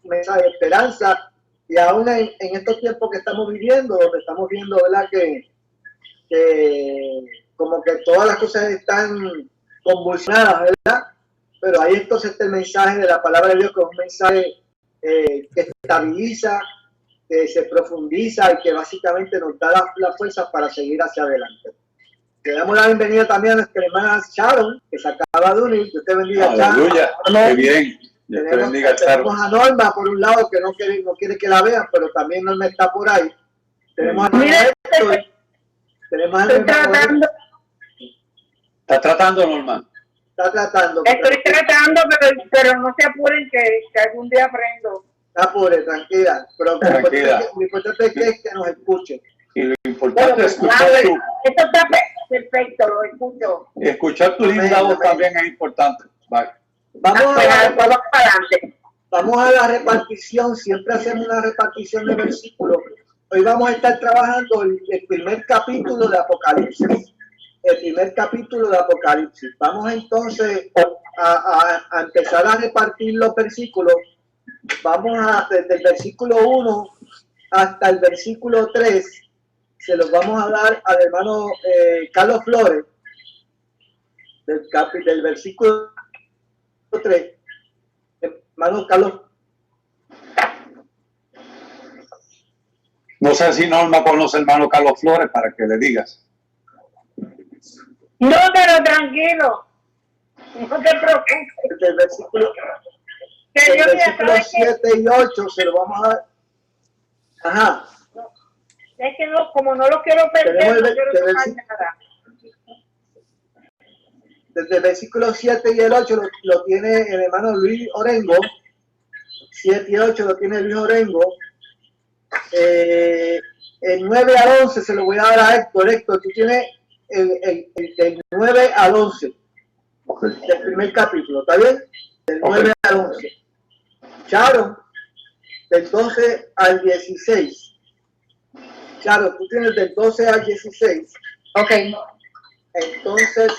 mensaje de esperanza, y aún en estos tiempos que estamos viviendo, donde estamos viendo, ¿verdad?, que como que todas las cosas están convulsionadas, ¿verdad? Pero ahí entonces está el mensaje de la palabra de Dios, que es un mensaje que estabiliza, que se profundiza y que básicamente nos da la fuerza para seguir hacia adelante. Le damos la bienvenida también a nuestra hermana Sharon, que se acaba de unir. Dios te bendiga, Sharon. Aleluya, qué bien. Dios te bendiga, Sharon. Tenemos a Norma por un lado, que no quiere que la vean, pero también Norma está por ahí. Tenemos a Héctor. Tenemos a ¿Está tratando, Norma? Está tratando. Estoy tratando, pero no se apuren que algún día aprendo. Apure, tranquila. Pero Tranquila. Lo importante es que nos escuche. Y lo importante es escuchar esto está perfecto, lo escucho. escuchar tu linda voz también es importante. Vale. Vamos a la repartición. Siempre hacemos una repartición de versículos. Hoy vamos a estar trabajando el primer capítulo de Apocalipsis. El primer capítulo de Apocalipsis. Vamos entonces a empezar a repartir los versículos. Vamos desde el versículo 1 hasta el versículo 3. Se los vamos a dar al hermano Carlos Flores, del versículo 3. Hermano Carlos. No sé si Norma conoce al hermano Carlos Flores para que le digas. No, pero tranquilo. No te preocupes. Desde el versículo 7 y 8 se lo vamos a dar. Ajá. Es que no, como no lo quiero perder, no quiero tocar nada. Desde el versículo 7 y el 8 lo tiene el hermano Luis Orengo. 7 y 8 lo tiene Luis Orengo. El 9 al 11 se lo voy a dar a Héctor. Héctor, tú tienes el 9 al 11 del primer capítulo, ¿está bien? Del 9 al 11. Sharon, del 12 al 16. Sharon, tú tienes del 12 al 16. Ok. Entonces,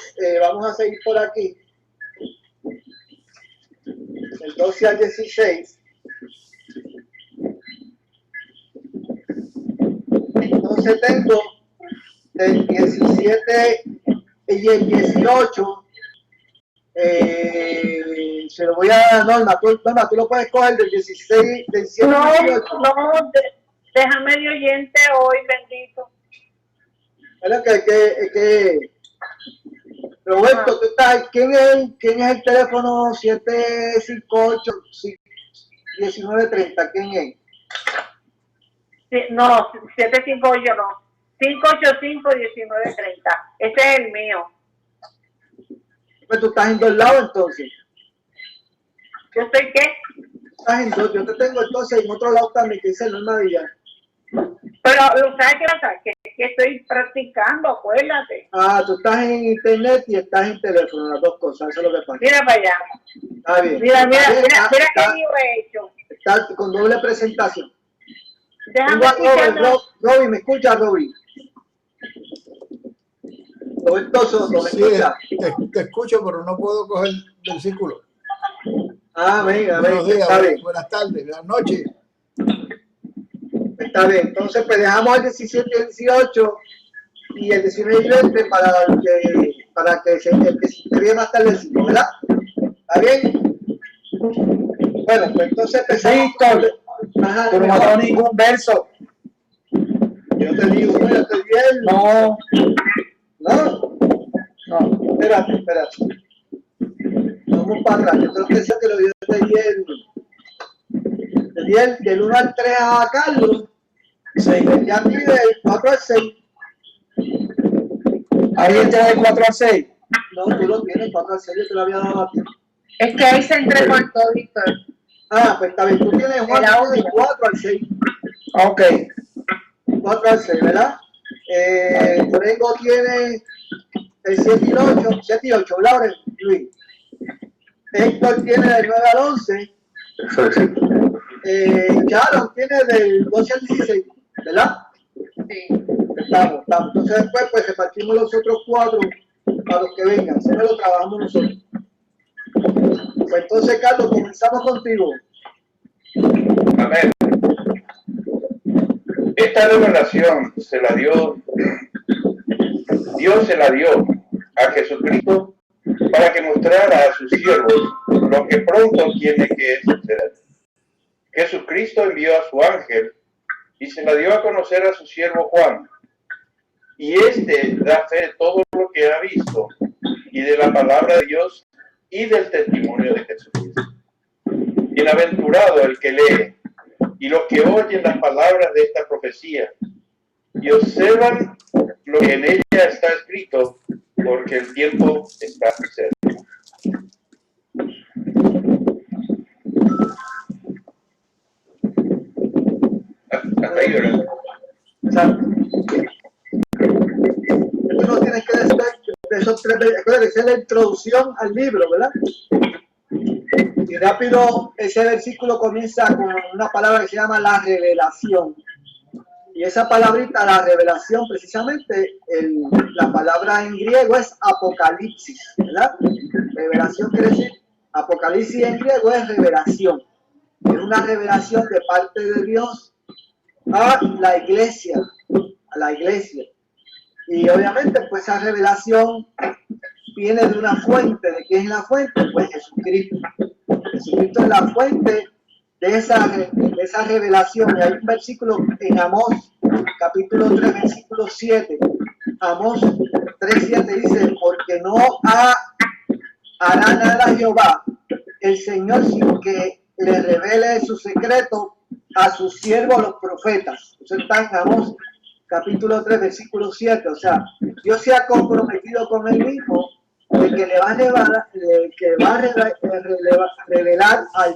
vamos a seguir por aquí. Del 12 al 16. Entonces tengo del 17 y el 18. Se lo voy a dar a Norma. Norma, tú lo puedes coger del 16, del 17 y 18. No, déjame de oyente hoy, bendito. Es que Roberto, tú estás, ¿quién es el teléfono 758-1930? ¿Quién es? Sí, no, 758 no. 585-1930. Ese es el mío. Pues tú estás en dos lados entonces. ¿Yo estoy qué? Estás en dos. Yo te tengo entonces en otro lado también, que dice Norma Díaz. Pero lo sabes que pasa, que estoy practicando, acuérdate. Ah, tú estás en internet y estás en teléfono, las dos cosas, eso es lo que pasa. Mira para allá. Está bien. Mira Está qué lío he hecho. Está con doble presentación. Déjame escuchar. Roby, ¿me escucha, Roby? Roberto Soto, ¿me escucha? Te escucho, pero no puedo coger el versículo. Ah, venga, Buenos días, está bien. buenas tardes, buenas noches. Está bien, entonces pues dejamos el 17 y el 18 y el 19 y 20 para que el que se inscribe más tarde, ¿verdad? ¿Está bien? Bueno, pues entonces empezamos. Ajá, tú no me has dado ningún verso. Yo te digo, no, yo estoy bien. No. ¿No? No, espérate. Vamos para atrás. Yo creo que eso que lo dio del 1 al 3 a Carlos. Sí. Ya pide del 4 al 6. ¿Ahí está del 4 al 6? No, tú lo tienes, 4 al 6, yo te lo había dado a ti. Es que ahí se entrecortó, Víctor. Ah, pues está bien, tú tienes Juan del 4 al 6. Ok. 4 al 6, ¿verdad? Orengo tiene el 7 y 8, 7 y 8, ¿verdad, Luis? Héctor tiene del 9 al 11. Sharon tiene del 12 al 16, ¿verdad? Sí. Estamos. Entonces después pues repartimos los otros 4 para los que vengan. Siempre lo trabajamos nosotros. Pues entonces, Carlos, comenzamos contigo. Amén. Esta revelación Dios se la dio a Jesucristo para que mostrara a sus siervos lo que pronto tiene que suceder. Jesucristo envió a su ángel y se la dio a conocer a su siervo Juan. Y este da fe de todo lo que ha visto y de la palabra de Dios y del testimonio de Jesucristo. Bienaventurado el que lee y los que oyen las palabras de esta profecía y observan lo que en ella está escrito, porque el tiempo está cerca. Hasta ahí, ¿verdad? Exacto. Esto no tienes que decir de esos tres, recuerda que esa es la introducción al libro, ¿verdad? Y rápido ese versículo comienza con una palabra que se llama la revelación. Y esa palabrita, la revelación, precisamente, la palabra en griego es apocalipsis, ¿verdad? Revelación quiere decir, apocalipsis en griego es revelación. Es una revelación de parte de Dios a la iglesia, Y obviamente, pues esa revelación viene de una fuente. ¿De quién es la fuente? Pues Jesucristo. Jesucristo es la fuente de esa revelación. Y hay un versículo en Amós, capítulo 3, versículo 7. Amós 3:7 dice, porque no hará nada Jehová, el Señor, sin que le revele su secreto a sus siervos los profetas. Eso está en Amós, capítulo 3, versículo 7. O sea, Dios se ha comprometido con él mismo de que le va a revelar a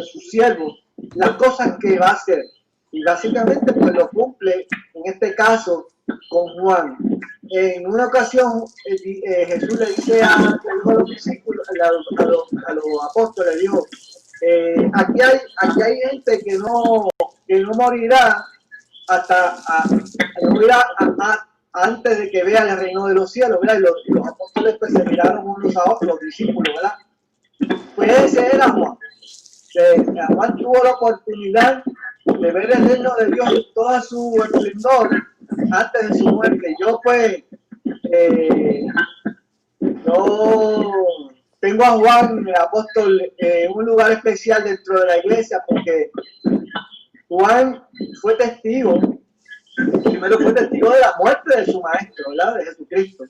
sus siervos las cosas que va a hacer. Y básicamente pues lo cumple en este caso con Juan. En una ocasión Jesús le dice a los discípulos, a los apóstoles, le dijo, aquí hay gente que no morirá antes de que vean el reino de los cielos, ¿verdad? Y los apóstoles pues se miraron unos a otros, los discípulos, ¿verdad? Pues ese era Juan. Juan tuvo la oportunidad de ver el reino de Dios en toda su esplendor antes de su muerte. Yo pues yo tengo a Juan, el apóstol, en un lugar especial dentro de la iglesia, porque Juan fue testigo. Primero fue testigo de la muerte de su maestro, ¿verdad? De Jesucristo.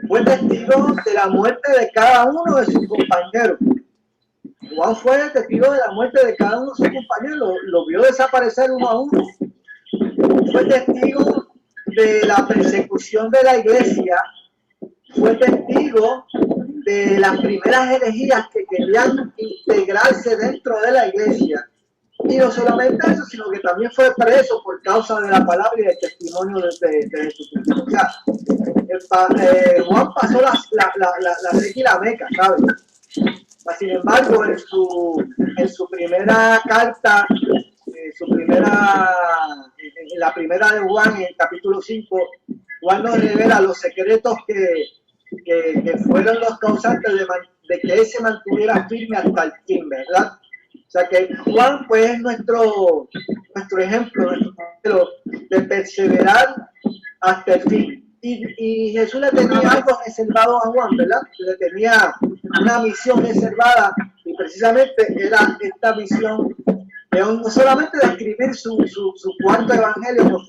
Fue testigo de la muerte de cada uno de sus compañeros. Juan fue testigo de la muerte de cada uno de sus compañeros. Lo vio desaparecer uno a uno. Fue testigo de la persecución de la iglesia. Fue testigo de las primeras herejías que querían integrarse dentro de la iglesia. Y no solamente eso, sino que también fue preso por causa de la palabra y del testimonio de Jesucristo. O sea, Juan pasó la Regia y la Meca, ¿sabes? Sin embargo, en su primera carta, en la primera de Juan, en el capítulo 5, Juan nos revela los secretos que fueron los causantes de que él se mantuviera firme hasta el fin, ¿verdad? O sea que Juan pues es nuestro ejemplo, nuestro modelo de perseverar hasta el fin. Y Jesús le tenía algo reservado a Juan, ¿verdad? Le tenía una misión reservada y precisamente era esta misión de no solamente de escribir su cuarto evangelio,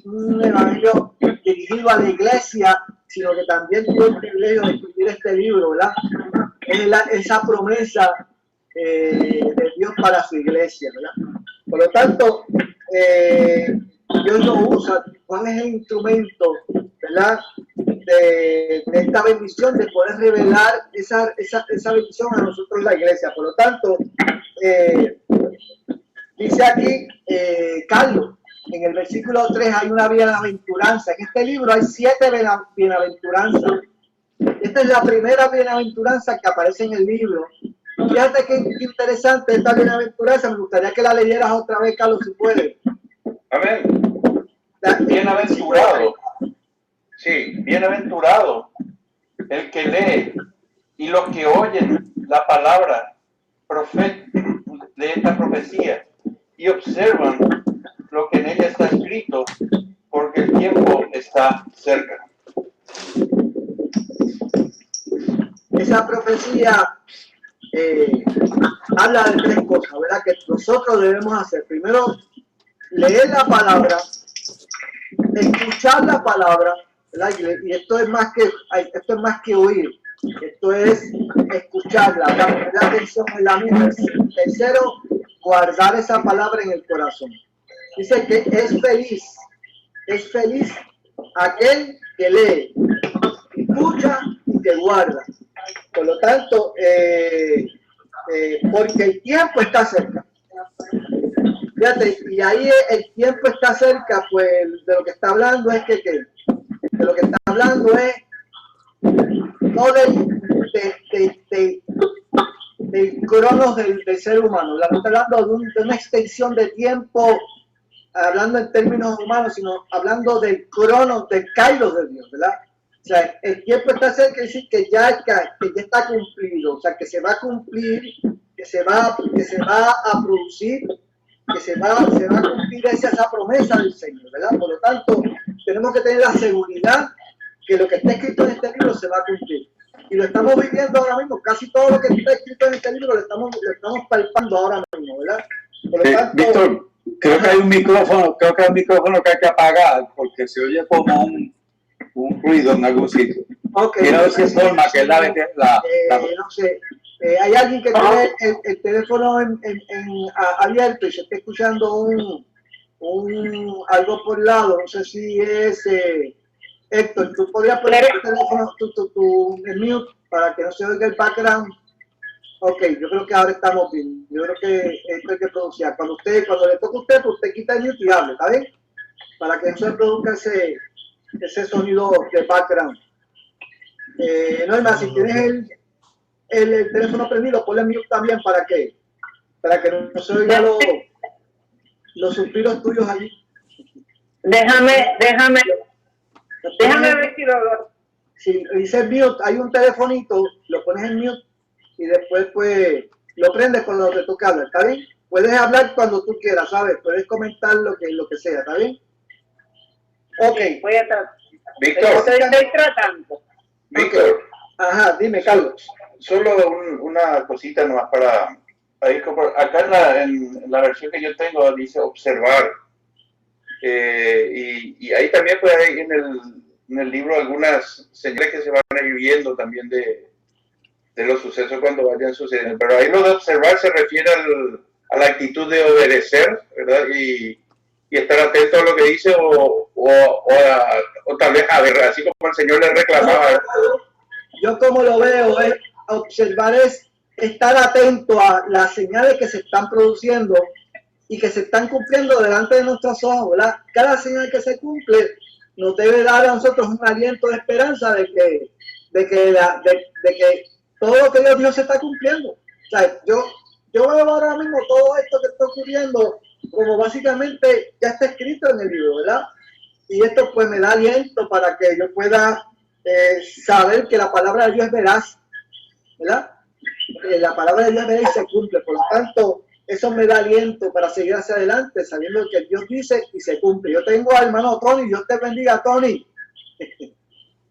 un evangelio dirigido a la iglesia, sino que también tuvo el privilegio de escribir este libro, ¿verdad? Esa promesa de Dios para su iglesia, ¿verdad? Por lo tanto, Dios lo usa, Juan es el instrumento, ¿verdad? De esta bendición, de poder revelar esa bendición a nosotros la iglesia. Por lo tanto, dice aquí Carlos, en el versículo 3 hay una bienaventuranza. En este libro hay 7 bienaventuranzas. Esta es la primera bienaventuranza que aparece en el libro. Fíjate qué interesante esta bienaventuranza. Me gustaría que la leyeras otra vez, Carlos, si puedes. Amén. Bienaventurado. Sí, bienaventurado el que lee y los que oyen la palabra de esta profecía y observan lo que en ella está escrito, porque el tiempo está cerca. Esa profecía habla de tres cosas, ¿verdad? Que nosotros debemos hacer. Primero, leer la palabra, escuchar la palabra, ¿verdad? Y esto es más que oír, esto es escucharla, poner la atención en la misma. Tercero, guardar esa palabra en el corazón. Dice que es feliz aquel que lee, escucha y que guarda. Por lo tanto, porque el tiempo está cerca. Fíjate, y ahí el tiempo está cerca, pues de lo que está hablando es de lo que está hablando es no del cronos del ser humano. No está hablando de una extensión de tiempo, hablando en términos humanos, sino hablando del cronos, del kairos de Dios, ¿verdad? O sea, el tiempo está cerca, es decir, que ya está cumplido, o sea, que se va a cumplir, que se va a producir, que se va a cumplir esa promesa del Señor, ¿verdad? Por lo tanto, tenemos que tener la seguridad que lo que está escrito en este libro se va a cumplir. Y lo estamos viviendo ahora mismo, casi todo lo que está escrito en este libro lo estamos palpando ahora mismo, ¿verdad? Por lo tanto, Víctor, creo que hay un micrófono que hay que apagar porque se oye como un ruido en algún sitio. okay, Quiero ver si forma que es la no sé, hay alguien que tiene el teléfono abierto y se está escuchando algo por el lado, no sé si es Héctor, tú podrías poner el teléfono en mute para que no se oiga el background. Ok, yo creo que ahora estamos bien. Yo creo que esto hay que pronunciar. Cuando le toque a usted, pues usted quita el mute y hable, ¿está bien? Para que no se produzca ese sonido de background. No hay más, si tienes el teléfono prendido, ponle mute también para que no se oigan los suspiros tuyos allí. Déjame ver si lo... Si dice mute, hay un telefonito, lo pones en mute y después pues lo prendes cuando te toca hablar, ¿está bien? Puedes hablar cuando tú quieras, ¿sabes? Puedes comentar lo que sea, ¿está bien? Ok. Voy a tratar. Víctor, Estoy tratando. Víctor, Okay. Ajá, dime, Carlos. solo una cosita nomás para ir acá en la versión que yo tengo dice observar. Y ahí también pues hay en el libro algunas señales que se van a ir viendo también de los sucesos cuando vayan sucediendo. Pero ahí lo de observar se refiere a la actitud de obedecer, ¿verdad? Y estar atento a lo que dice o tal vez a ver, así como el Señor le reclamaba. Yo como lo veo es observar, es estar atento a las señales que se están produciendo y que se están cumpliendo delante de nuestros ojos, ¿verdad? Cada señal que se cumple nos debe dar a nosotros un aliento de esperanza de que todo lo que Dios se está cumpliendo. O sea, yo veo ahora mismo todo esto que está ocurriendo como básicamente ya está escrito en el libro, ¿verdad? Y esto pues me da aliento para que yo pueda saber que la palabra de Dios es veraz, ¿verdad? La palabra de Dios es veraz y se cumple. Por lo tanto, eso me da aliento para seguir hacia adelante, sabiendo que Dios dice y se cumple. Yo tengo al hermano Tony, Dios te bendiga, Tony.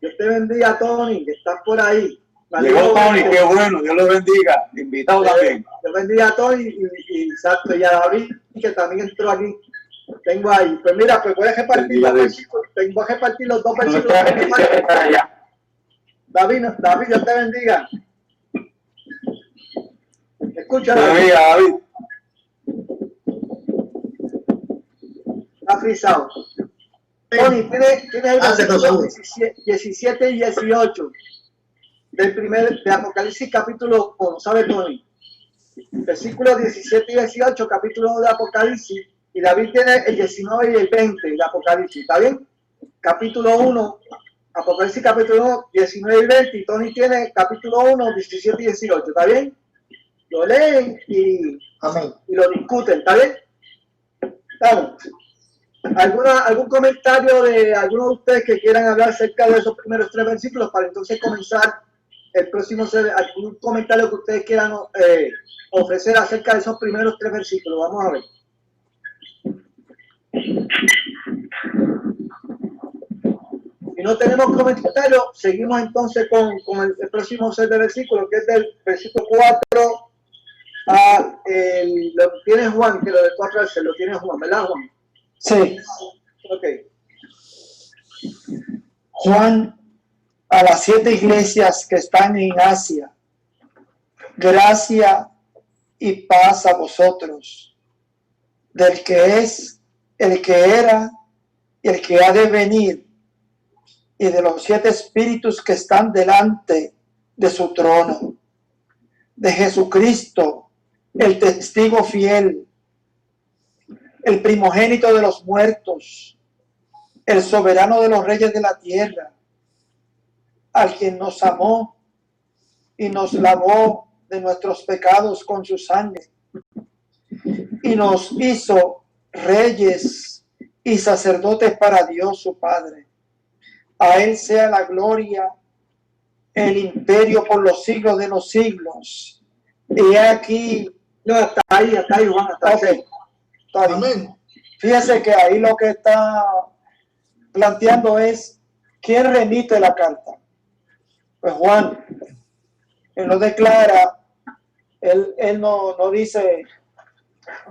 Dios te bendiga, Tony, que estás por ahí. Llegó Tony, qué bueno, Dios lo bendiga. Invitado también. Dios bendiga a Tony y exacto, y a David, que también entró aquí. Tengo ahí. Pues mira, pues voy a repartir los versículos. Tengo que repartir los dos versículos. David, Dios te bendiga. Escucha, David. Está frisado. Tony, tienes el versículo 17 y 18 de Apocalipsis capítulo 1, ¿sabe, Tony? Versículos 17 y 18, capítulo 1 de Apocalipsis, y David tiene el 19 y el 20 de Apocalipsis, ¿está bien? Capítulo 1, Apocalipsis capítulo 1, 19 y 20, y Tony tiene capítulo 1, 17 y 18, ¿está bien? Lo leen y lo discuten, ¿está bien? ¿Estamos? ¿Algún comentario de alguno de ustedes que quieran hablar acerca de esos primeros tres versículos para entonces comenzar el próximo, algún comentario que ustedes quieran ofrecer acerca de esos primeros 3 versículos. Vamos a ver. Si no tenemos comentarios, seguimos entonces con el próximo set de versículos, que es del versículo 4 a lo tiene Juan, que lo de 4 al 6 lo tiene Juan, ¿verdad, Juan? Sí. Ok. Juan, a las 7 iglesias que están en Asia, gracia y paz a vosotros, del que es, el que era y el que ha de venir, y de los 7 espíritus que están delante de su trono, de Jesucristo, el testigo fiel, el primogénito de los muertos, el soberano de los reyes de la tierra, al quien nos amó y nos lavó de nuestros pecados con su sangre, y nos hizo reyes y sacerdotes para Dios su Padre. A él sea la gloria, el imperio por los siglos de los siglos. Y aquí, No, hasta ahí, Juan, hasta ok, ahí. está bien. Amén. Fíjese que ahí lo que está planteando es quién remite la carta. Pues Juan, él no declara, él no dice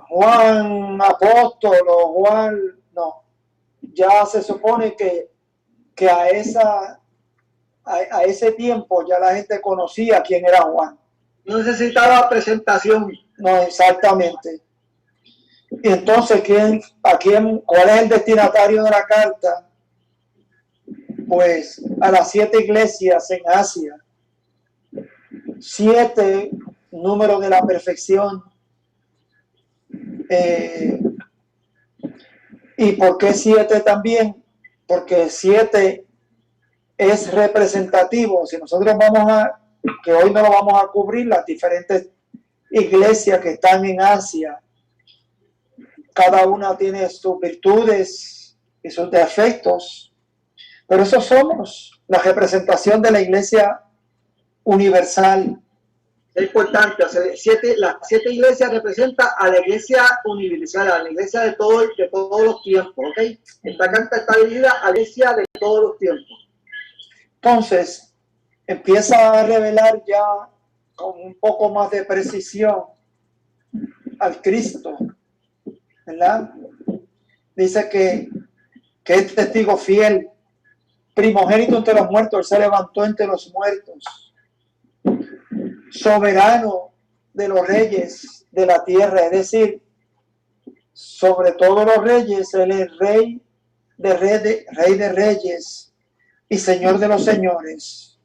Juan apóstol o Juan, no. Ya se supone que a ese tiempo ya la gente conocía quién era Juan. No necesitaba presentación. No, exactamente. Y entonces, ¿cuál es el destinatario de la carta? Pues a las 7 iglesias en Asia. 7, número de la perfección. ¿Y por qué 7 también? Porque 7 es representativo. Si nosotros que hoy no lo vamos a cubrir, las diferentes iglesias que están en Asia, cada una tiene sus virtudes y sus defectos, pero eso somos, la representación de la iglesia universal. Es importante, o sea, las 7 iglesias representan a la iglesia universal, a la iglesia de todos los tiempos, ¿ok? Esta carta está dirigida a la iglesia de todos los tiempos. Entonces, empieza a revelar ya con un poco más de precisión al Cristo, ¿verdad? Dice que es testigo fiel, primogénito entre los muertos, él se levantó entre los muertos, soberano de los reyes de la tierra, es decir, sobre todos los reyes, él es rey de reyes y señor de los señores.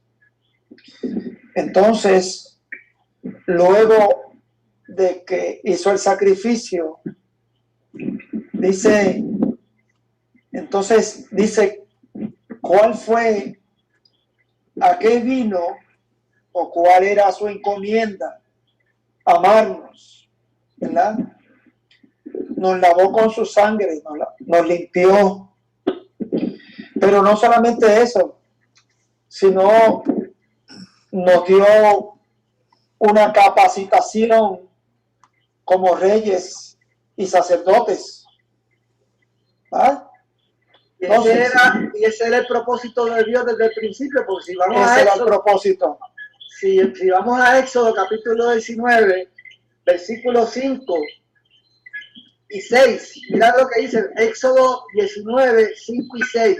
Entonces, luego de que hizo el sacrificio, dice, ¿cuál fue, a qué vino o cuál era su encomienda? Amarnos, ¿verdad? Nos lavó con su sangre, nos limpió. Pero no solamente eso, sino nos dio una capacitación como reyes y sacerdotes. ¿Ah? Y ese era el propósito de Dios desde el principio, porque si vamos ese era el propósito. Si vamos a Éxodo capítulo 19, versículos 5 y 6, mirad lo que dice Éxodo 19, 5 y 6.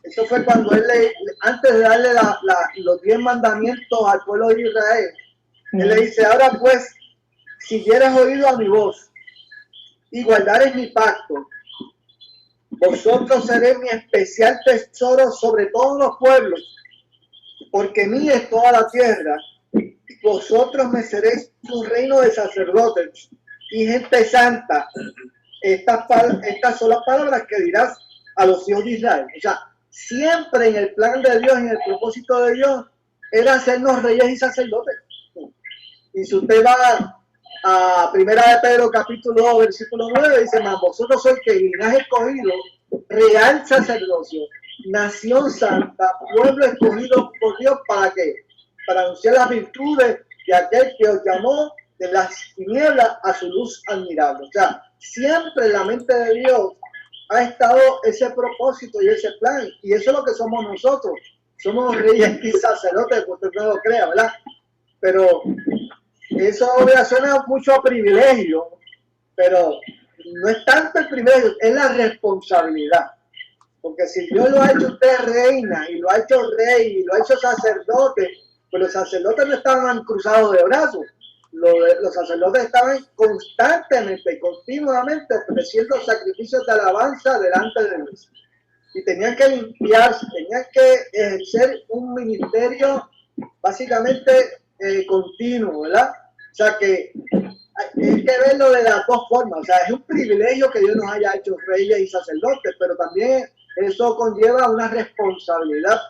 Eso fue cuando él antes de darle los 10 mandamientos al pueblo de Israel, él le dice, ahora pues, si dieres oído a mi voz y guardares mi pacto, vosotros seréis mi especial tesoro sobre todos los pueblos, porque mía es toda la tierra, y vosotros me seréis un reino de sacerdotes y gente santa. Estas son las palabras que dirás a los hijos de Israel. O sea, siempre en el plan de Dios, en el propósito de Dios, era hacernos reyes y sacerdotes. Y si usted va a Primera de Pedro capítulo 2, versículo 9, dice, mas vosotros sois que linaje escogido, real sacerdocio, nación santa, pueblo escogido por Dios, ¿para qué? para anunciar las virtudes de aquel que os llamó de las tinieblas a su luz admirable. O sea, siempre en la mente de Dios ha estado ese propósito y ese plan, y eso es lo que somos nosotros. Somos reyes y sacerdotes, porque usted no lo crea, ¿verdad? Pero eso suena mucho a privilegio, pero no es tanto el privilegio, es la responsabilidad. Porque si Dios lo ha hecho usted reina, y lo ha hecho rey, y lo ha hecho sacerdote, pues los sacerdotes no estaban cruzados de brazos. Los sacerdotes estaban constantemente y continuamente ofreciendo sacrificios de alabanza delante de Dios. Y tenían que limpiarse, tenían que ejercer un ministerio básicamente continuo, ¿verdad? O sea que hay que verlo de las dos formas. O sea, es un privilegio que Dios nos haya hecho reyes y sacerdotes, pero también eso conlleva una responsabilidad,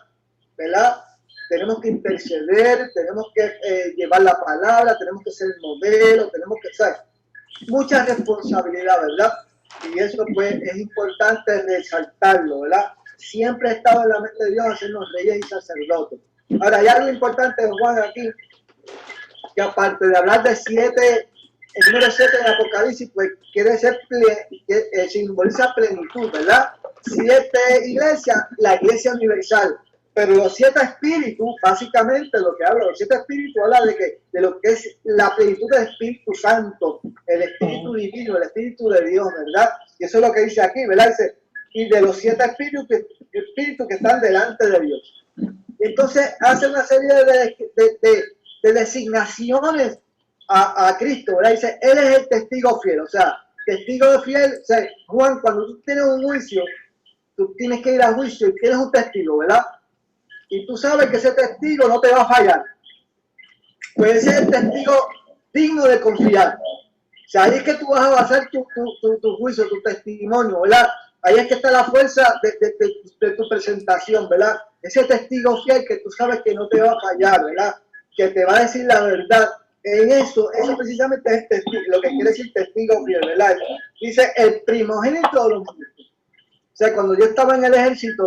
¿verdad? Tenemos que interceder, tenemos que llevar la palabra, tenemos que ser modelo, tenemos que ser mucha responsabilidad, ¿verdad? Y eso pues es importante resaltarlo, ¿verdad? Siempre ha estado en la mente de Dios hacernos reyes y sacerdotes. Ahora, hay algo importante de Juan aquí, que aparte de hablar de 7, el número 7 de Apocalipsis, pues quiere decir, simboliza plenitud, ¿verdad? 7 iglesias, la iglesia universal. Pero los 7 espíritus, básicamente lo que habla, los 7 espíritus habla de lo que es la plenitud del Espíritu Santo, el Espíritu Divino, el Espíritu de Dios, ¿verdad? Y eso es lo que dice aquí, ¿verdad? Dice, y de los 7 espíritus que están delante de Dios. Entonces hace una serie de designaciones a Cristo, ¿verdad? Dice, Él es el testigo fiel, o sea, testigo fiel, o sea, Juan, cuando tú tienes un juicio, tú tienes que ir a juicio y tienes un testigo, ¿verdad? Y tú sabes que ese testigo no te va a fallar. Pues ese es el testigo digno de confiar. O sea, ahí es que tú vas a basar tu juicio, tu testimonio, ¿verdad? Ahí es que está la fuerza de tu presentación, ¿verdad? Ese testigo fiel que tú sabes que no te va a fallar, ¿verdad? Que te va a decir la verdad. En eso precisamente es testigo, lo que quiere decir testigo fiel, ¿verdad? Dice el primogénito de los muertos. O sea, cuando yo estaba en el ejército,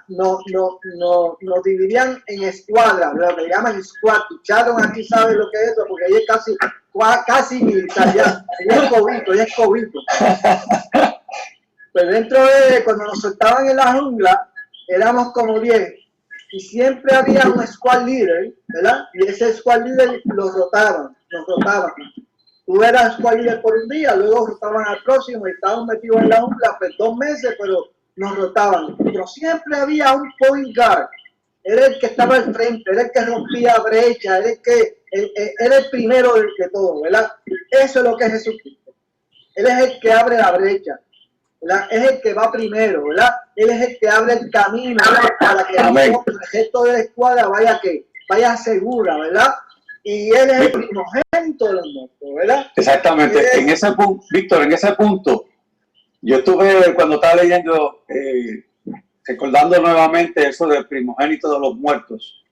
nos dividían en escuadras, lo que llaman squad. Charon aquí sabe lo que es eso, porque ahí es casi militar, ya es cobito. Pues dentro de cuando nos soltaban en la jungla, éramos como 10, y siempre había un squad leader, ¿verdad? Y ese squad leader nos rotaban. Tú eras squad leader por un día, luego rotaban al próximo y estábamos metidos en la jungla por 2 meses, pero nos rotaban. Pero siempre había un point guard. Era el que estaba al frente, era el que rompía brecha, era el primero de todo, ¿verdad? Eso es lo que es Jesucristo. Él es el que abre la brecha, ¿verdad? Es el que va primero, ¿verdad? Él es el que abre el camino, ¿verdad? Para que el resto de la escuadra vaya segura, ¿verdad? Y él es el primogénito de los muertos, ¿verdad? Exactamente. En ese punto, Víctor, en ese punto, yo estuve cuando estaba leyendo, recordando nuevamente eso del primogénito de los muertos.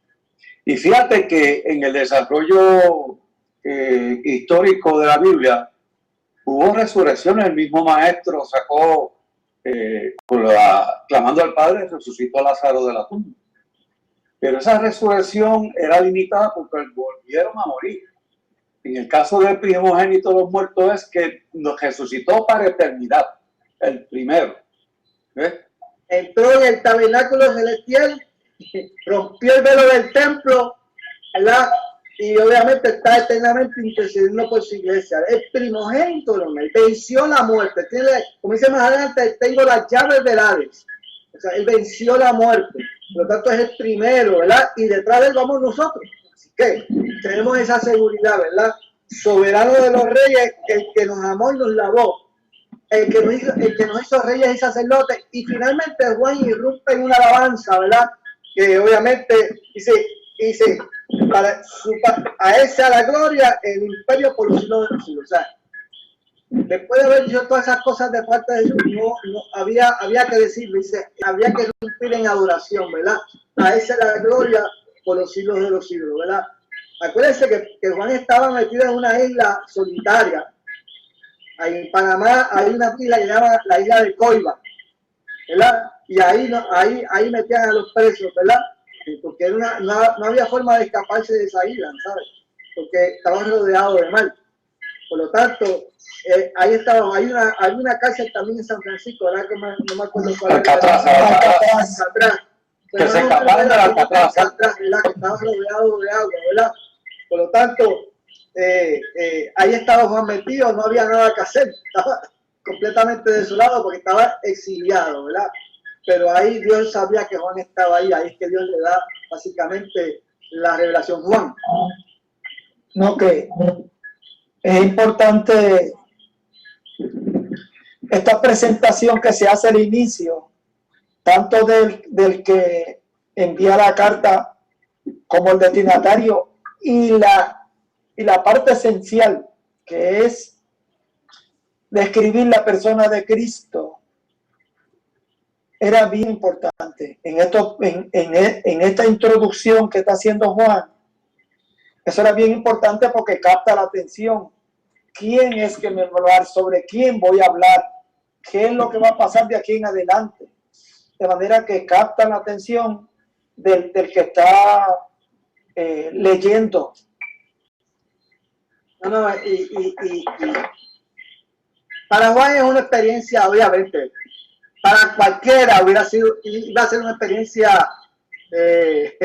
Y fíjate que en el desarrollo histórico de la Biblia hubo resurrecciones. El mismo maestro sacó, clamando al Padre, resucitó a Lázaro de la tumba. Pero esa resurrección era limitada porque volvieron a morir. En el caso del primogénito de los muertos es que nos resucitó para eternidad, el primero. ¿Ves? Entró en el tabernáculo celestial, rompió el velo del templo, ¿verdad? Y obviamente está eternamente intercediendo por su iglesia. El primogénito, él venció la muerte. Como dice más adelante, tengo las llaves del Hades. O sea, él venció la muerte. Por lo tanto, es el primero, ¿verdad? Y detrás de él vamos nosotros. Así que tenemos esa seguridad, ¿verdad? Soberano de los reyes, el que nos amó y nos lavó. El que nos hizo reyes y sacerdotes. Y finalmente Juan irrumpe en una alabanza, ¿verdad? Que obviamente dice a esa la gloria, el imperio por los siglos de los siglos. O sea, después de haber dicho todas esas cosas de parte de Jesús, no había que decirlo, dice, había que irrumpir en adoración, ¿verdad? A esa la gloria por los siglos de los siglos, ¿verdad? Acuérdense que Juan estaba metido en una isla solitaria. Ahí en Panamá hay una isla que se llama la isla de Coiba, ¿verdad? y ahí metían a los presos, ¿verdad? Porque no había forma de escaparse de esa isla, ¿sabes? Porque estaban rodeados de mar. Por lo tanto, ahí estaba, hay una cárcel también en San Francisco, ¿verdad? Que no me acuerdo cuál era. Alcatraz. Que se escaparon de Alcatraz. ¿Verdad? Que estaba rodeado de agua, ¿verdad? Por lo tanto, ahí estaba Juan metido, no había nada que hacer, estaba completamente desolado porque estaba exiliado, ¿verdad? Pero ahí Dios sabía que Juan estaba ahí es que Dios le da básicamente la revelación. Juan. No, que es importante esta presentación que se hace al inicio, tanto del que envía la carta como el destinatario, y la parte esencial, que es describir la persona de Cristo, era bien importante. En esta introducción que está haciendo Juan, eso era bien importante porque capta la atención. ¿Quién es que me va a hablar? ¿Sobre quién voy a hablar? ¿Qué es lo que va a pasar de aquí en adelante? De manera que capta la atención del que está leyendo. Y para Juan es una experiencia, obviamente, para cualquiera iba a ser una experiencia de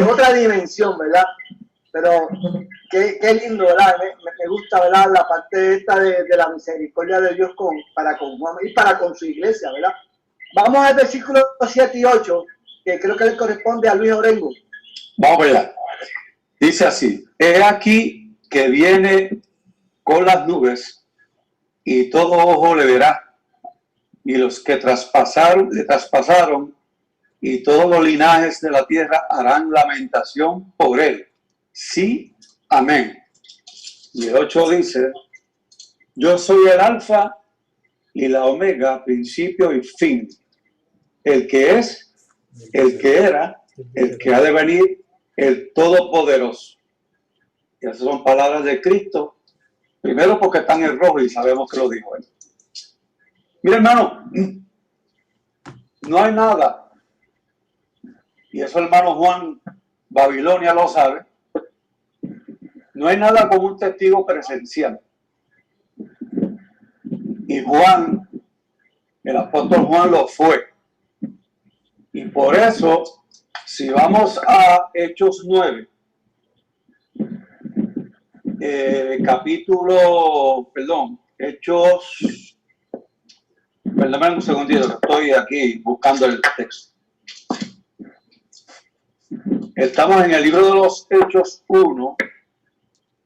otra dimensión, ¿verdad? Pero qué lindo, ¿verdad? Me gusta, ¿verdad? La parte esta de la misericordia de Dios para con Juan y para con su iglesia, ¿verdad? Vamos al versículo 7 y 8, que creo que le corresponde a Luis Orengo. Vamos allá. Dice así: he aquí que viene con las nubes y todo ojo le verá, y los que le traspasaron, y todos los linajes de la tierra harán lamentación por él. Sí, amén. Y el 8 dice: yo soy el alfa y la omega, principio y fin, el que es, el que era, el que ha de venir, el todopoderoso. Y esas son palabras de Cristo, primero porque están en rojo y sabemos que lo dijo él. Mira, hermano, no hay nada, y eso hermano Juan Babilonia lo sabe, no hay nada como un testigo presencial. Y Juan, el apóstol Juan lo fue. Y por eso, si vamos a Hechos 9, Hechos, perdóname un segundito que estoy aquí buscando el texto. Estamos en el libro de los Hechos 1,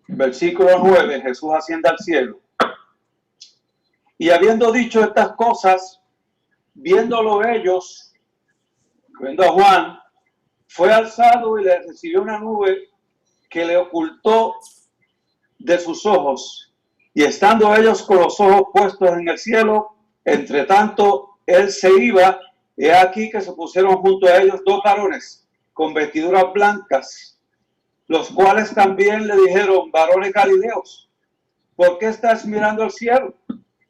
versículo 9, Jesús asciende al cielo. Y habiendo dicho estas cosas, viéndolo ellos, viendo a Juan, fue alzado y le recibió una nube que le ocultó de sus ojos. Y estando ellos con los ojos puestos en el cielo, entre tanto él se iba, he aquí que se pusieron junto a ellos dos varones con vestiduras blancas, los cuales también le dijeron: varones galileos, ¿por qué estás mirando al cielo?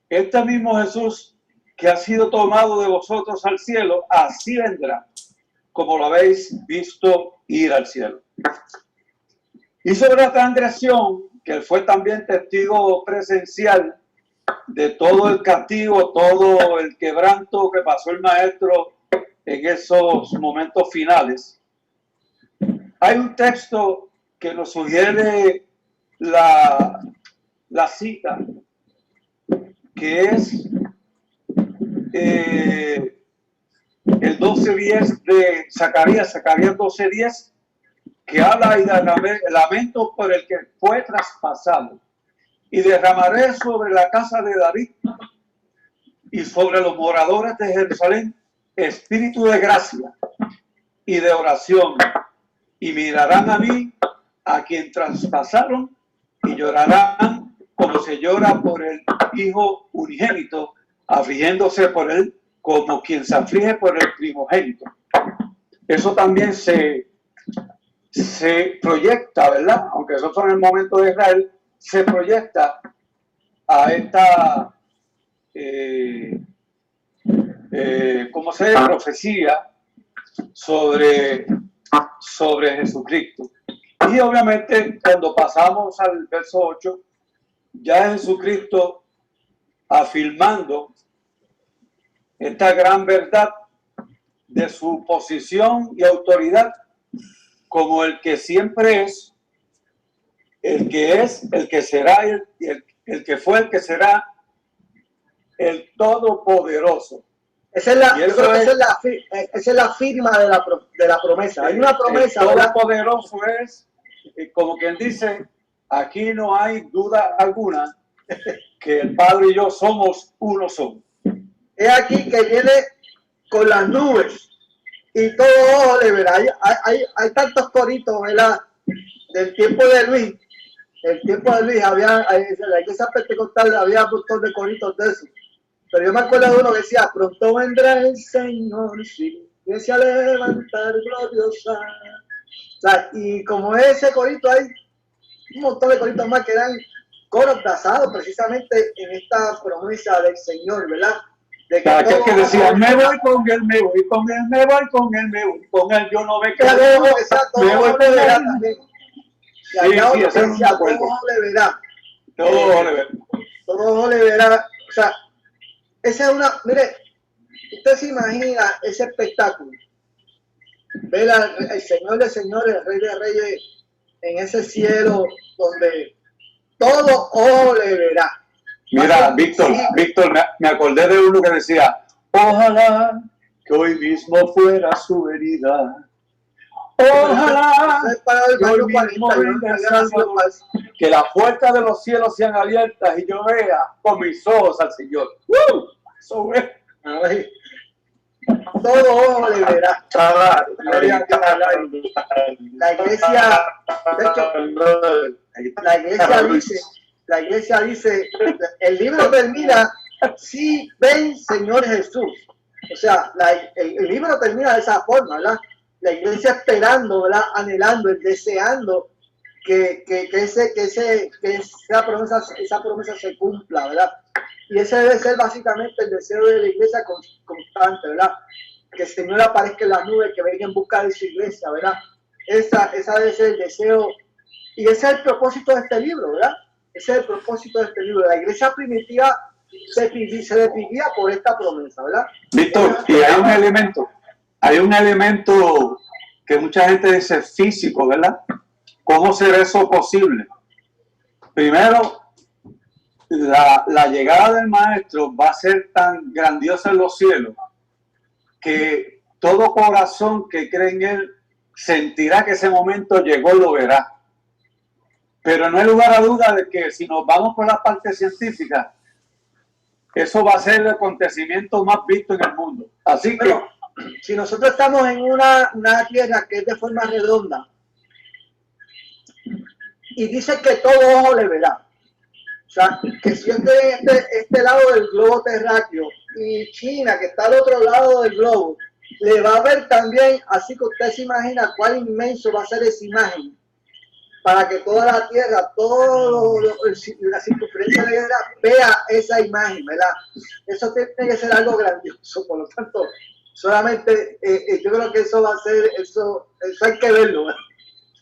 Este mismo Jesús que ha sido tomado de vosotros al cielo, así vendrá, como lo habéis visto ir al cielo. Y sobre la transgresión, que él fue también testigo presencial de todo el castigo, todo el quebranto que pasó el maestro en esos momentos finales. Hay un texto que nos sugiere la cita, que es el 12:10 de Zacarías 12:10, que habla y de lamento por el que fue traspasado. Y derramaré sobre la casa de David y sobre los moradores de Jerusalén espíritu de gracia y de oración, y mirarán a mí, a quien traspasaron, y llorarán como se llora por el hijo unigénito, afligiéndose por él como quien se aflige por el primogénito. Eso también se proyecta, ¿verdad? Aunque eso fue en el momento de Israel, se proyecta a como se dice, profecía sobre Jesucristo. Y obviamente cuando pasamos al verso 8, ya Jesucristo afirmando esta gran verdad de su posición y autoridad como el que siempre es, el que será, el que fue, el que será, el Todopoderoso. Yo creo que esa es la firma de la promesa. Hay una promesa. El Todopoderoso es, como quien dice, aquí no hay duda alguna que el Padre y yo somos uno solo. Es aquí que viene con las nubes y todo ojo le verá. Hay tantos coritos, ¿verdad? Del tiempo de Luis. El tiempo de Luis había, en la iglesia pentecostal había un montón de coritos de eso. Pero yo me acuerdo de uno que decía, pronto vendrá el Señor, sí, que a levantar gloriosa. O sea, y como ese corito hay un montón de coritos más que eran coros basados precisamente en esta promesa del Señor, ¿verdad? De que aquel que decía, me voy con él, me voy con él, me voy con él, me voy con él, yo no me quedo. Me voy con él también. Y allá otro que decía, todo ojo le verá. Todo ojo le verá. Todo ojo le verá. O sea, esa es una, mire, usted se imagina ese espectáculo, ver al Señor de señores, el Rey de reyes en ese cielo donde todo ojo le verá. Mira, Víctor, me acordé de uno que decía, ojalá que hoy mismo fuera su venida. Ojalá que hoy mismo venga el Salvador, que las puertas de los cielos sean abiertas y yo vea con mis ojos al Señor. Eso es. Todo ojo le verá. La iglesia, de hecho, la iglesia dice, el libro termina, sí, ven Señor Jesús. O sea, el libro termina de esa forma, ¿verdad? La iglesia esperando, ¿verdad? Anhelando, deseando que esa promesa se cumpla, ¿verdad? Y ese debe ser básicamente el deseo de la iglesia constante, ¿verdad? Que el Señor aparezca en las nubes, que venga en busca de su iglesia, ¿verdad? Esa debe ser el deseo, y ese es el propósito de este libro, ¿verdad? Ese es el propósito de este libro. La iglesia primitiva se definía por esta promesa, ¿verdad? Víctor, y hay un elemento que mucha gente dice físico, ¿verdad? ¿Cómo será eso posible? Primero, la llegada del Maestro va a ser tan grandiosa en los cielos que todo corazón que cree en Él sentirá que ese momento llegó y lo verá. Pero no hay lugar a duda de que si nos vamos por la parte científica, eso va a ser el acontecimiento más visto en el mundo. Así que, si nosotros estamos en una tierra que es de forma redonda y dice que todo ojo le verá, o sea, que si este lado del globo terráqueo y China, que está al otro lado del globo, le va a ver también, así que usted se imagina cuál inmenso va a ser esa imagen, para que toda la tierra, la circunferencia de la tierra vea esa imagen, ¿verdad? Eso tiene que ser algo grandioso, por lo tanto, solamente yo creo que eso va a ser, eso hay que verlo, ¿verdad?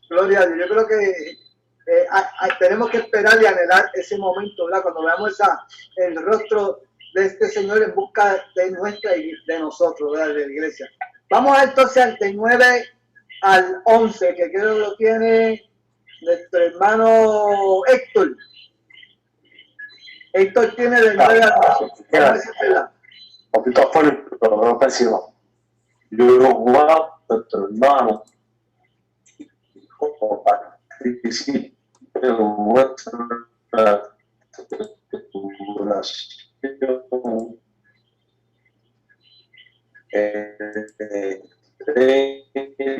Gloria a Dios. Yo creo que tenemos que esperar y anhelar ese momento, ¿verdad? Cuando veamos el rostro de este Señor en busca de nuestra y de nosotros, ¿verdad? De la iglesia. Vamos entonces del 9 al 11, que creo que lo tiene nuestro hermano Héctor. Héctor tiene del 9 al 11. Poquito fuerte, pero no ofensiva. Yo lo jugaba nuestro hermano.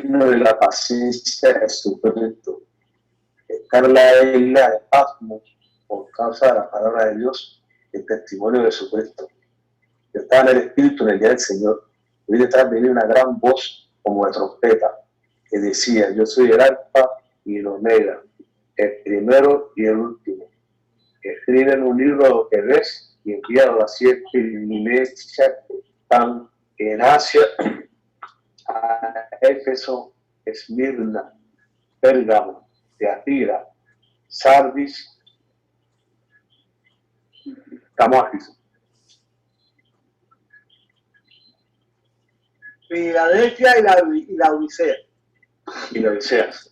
De la paciencia de Jesucristo, estar en la isla de Patmos por causa de la palabra de Dios, el testimonio de Jesucristo. Yo estaba en el Espíritu en el día del Señor, y vi detrás de mí una gran voz como de trompeta que decía: yo soy el Alfa y el Omega, el primero y el último. Escribe en un libro lo que ves y envíalo a las 7 iglesias que están en Asia, a Éfeso, Esmirna, Pérgamo, Teatira, Sardis, estamos aquí. Filadelfia y la Odisea. Y lo deseas.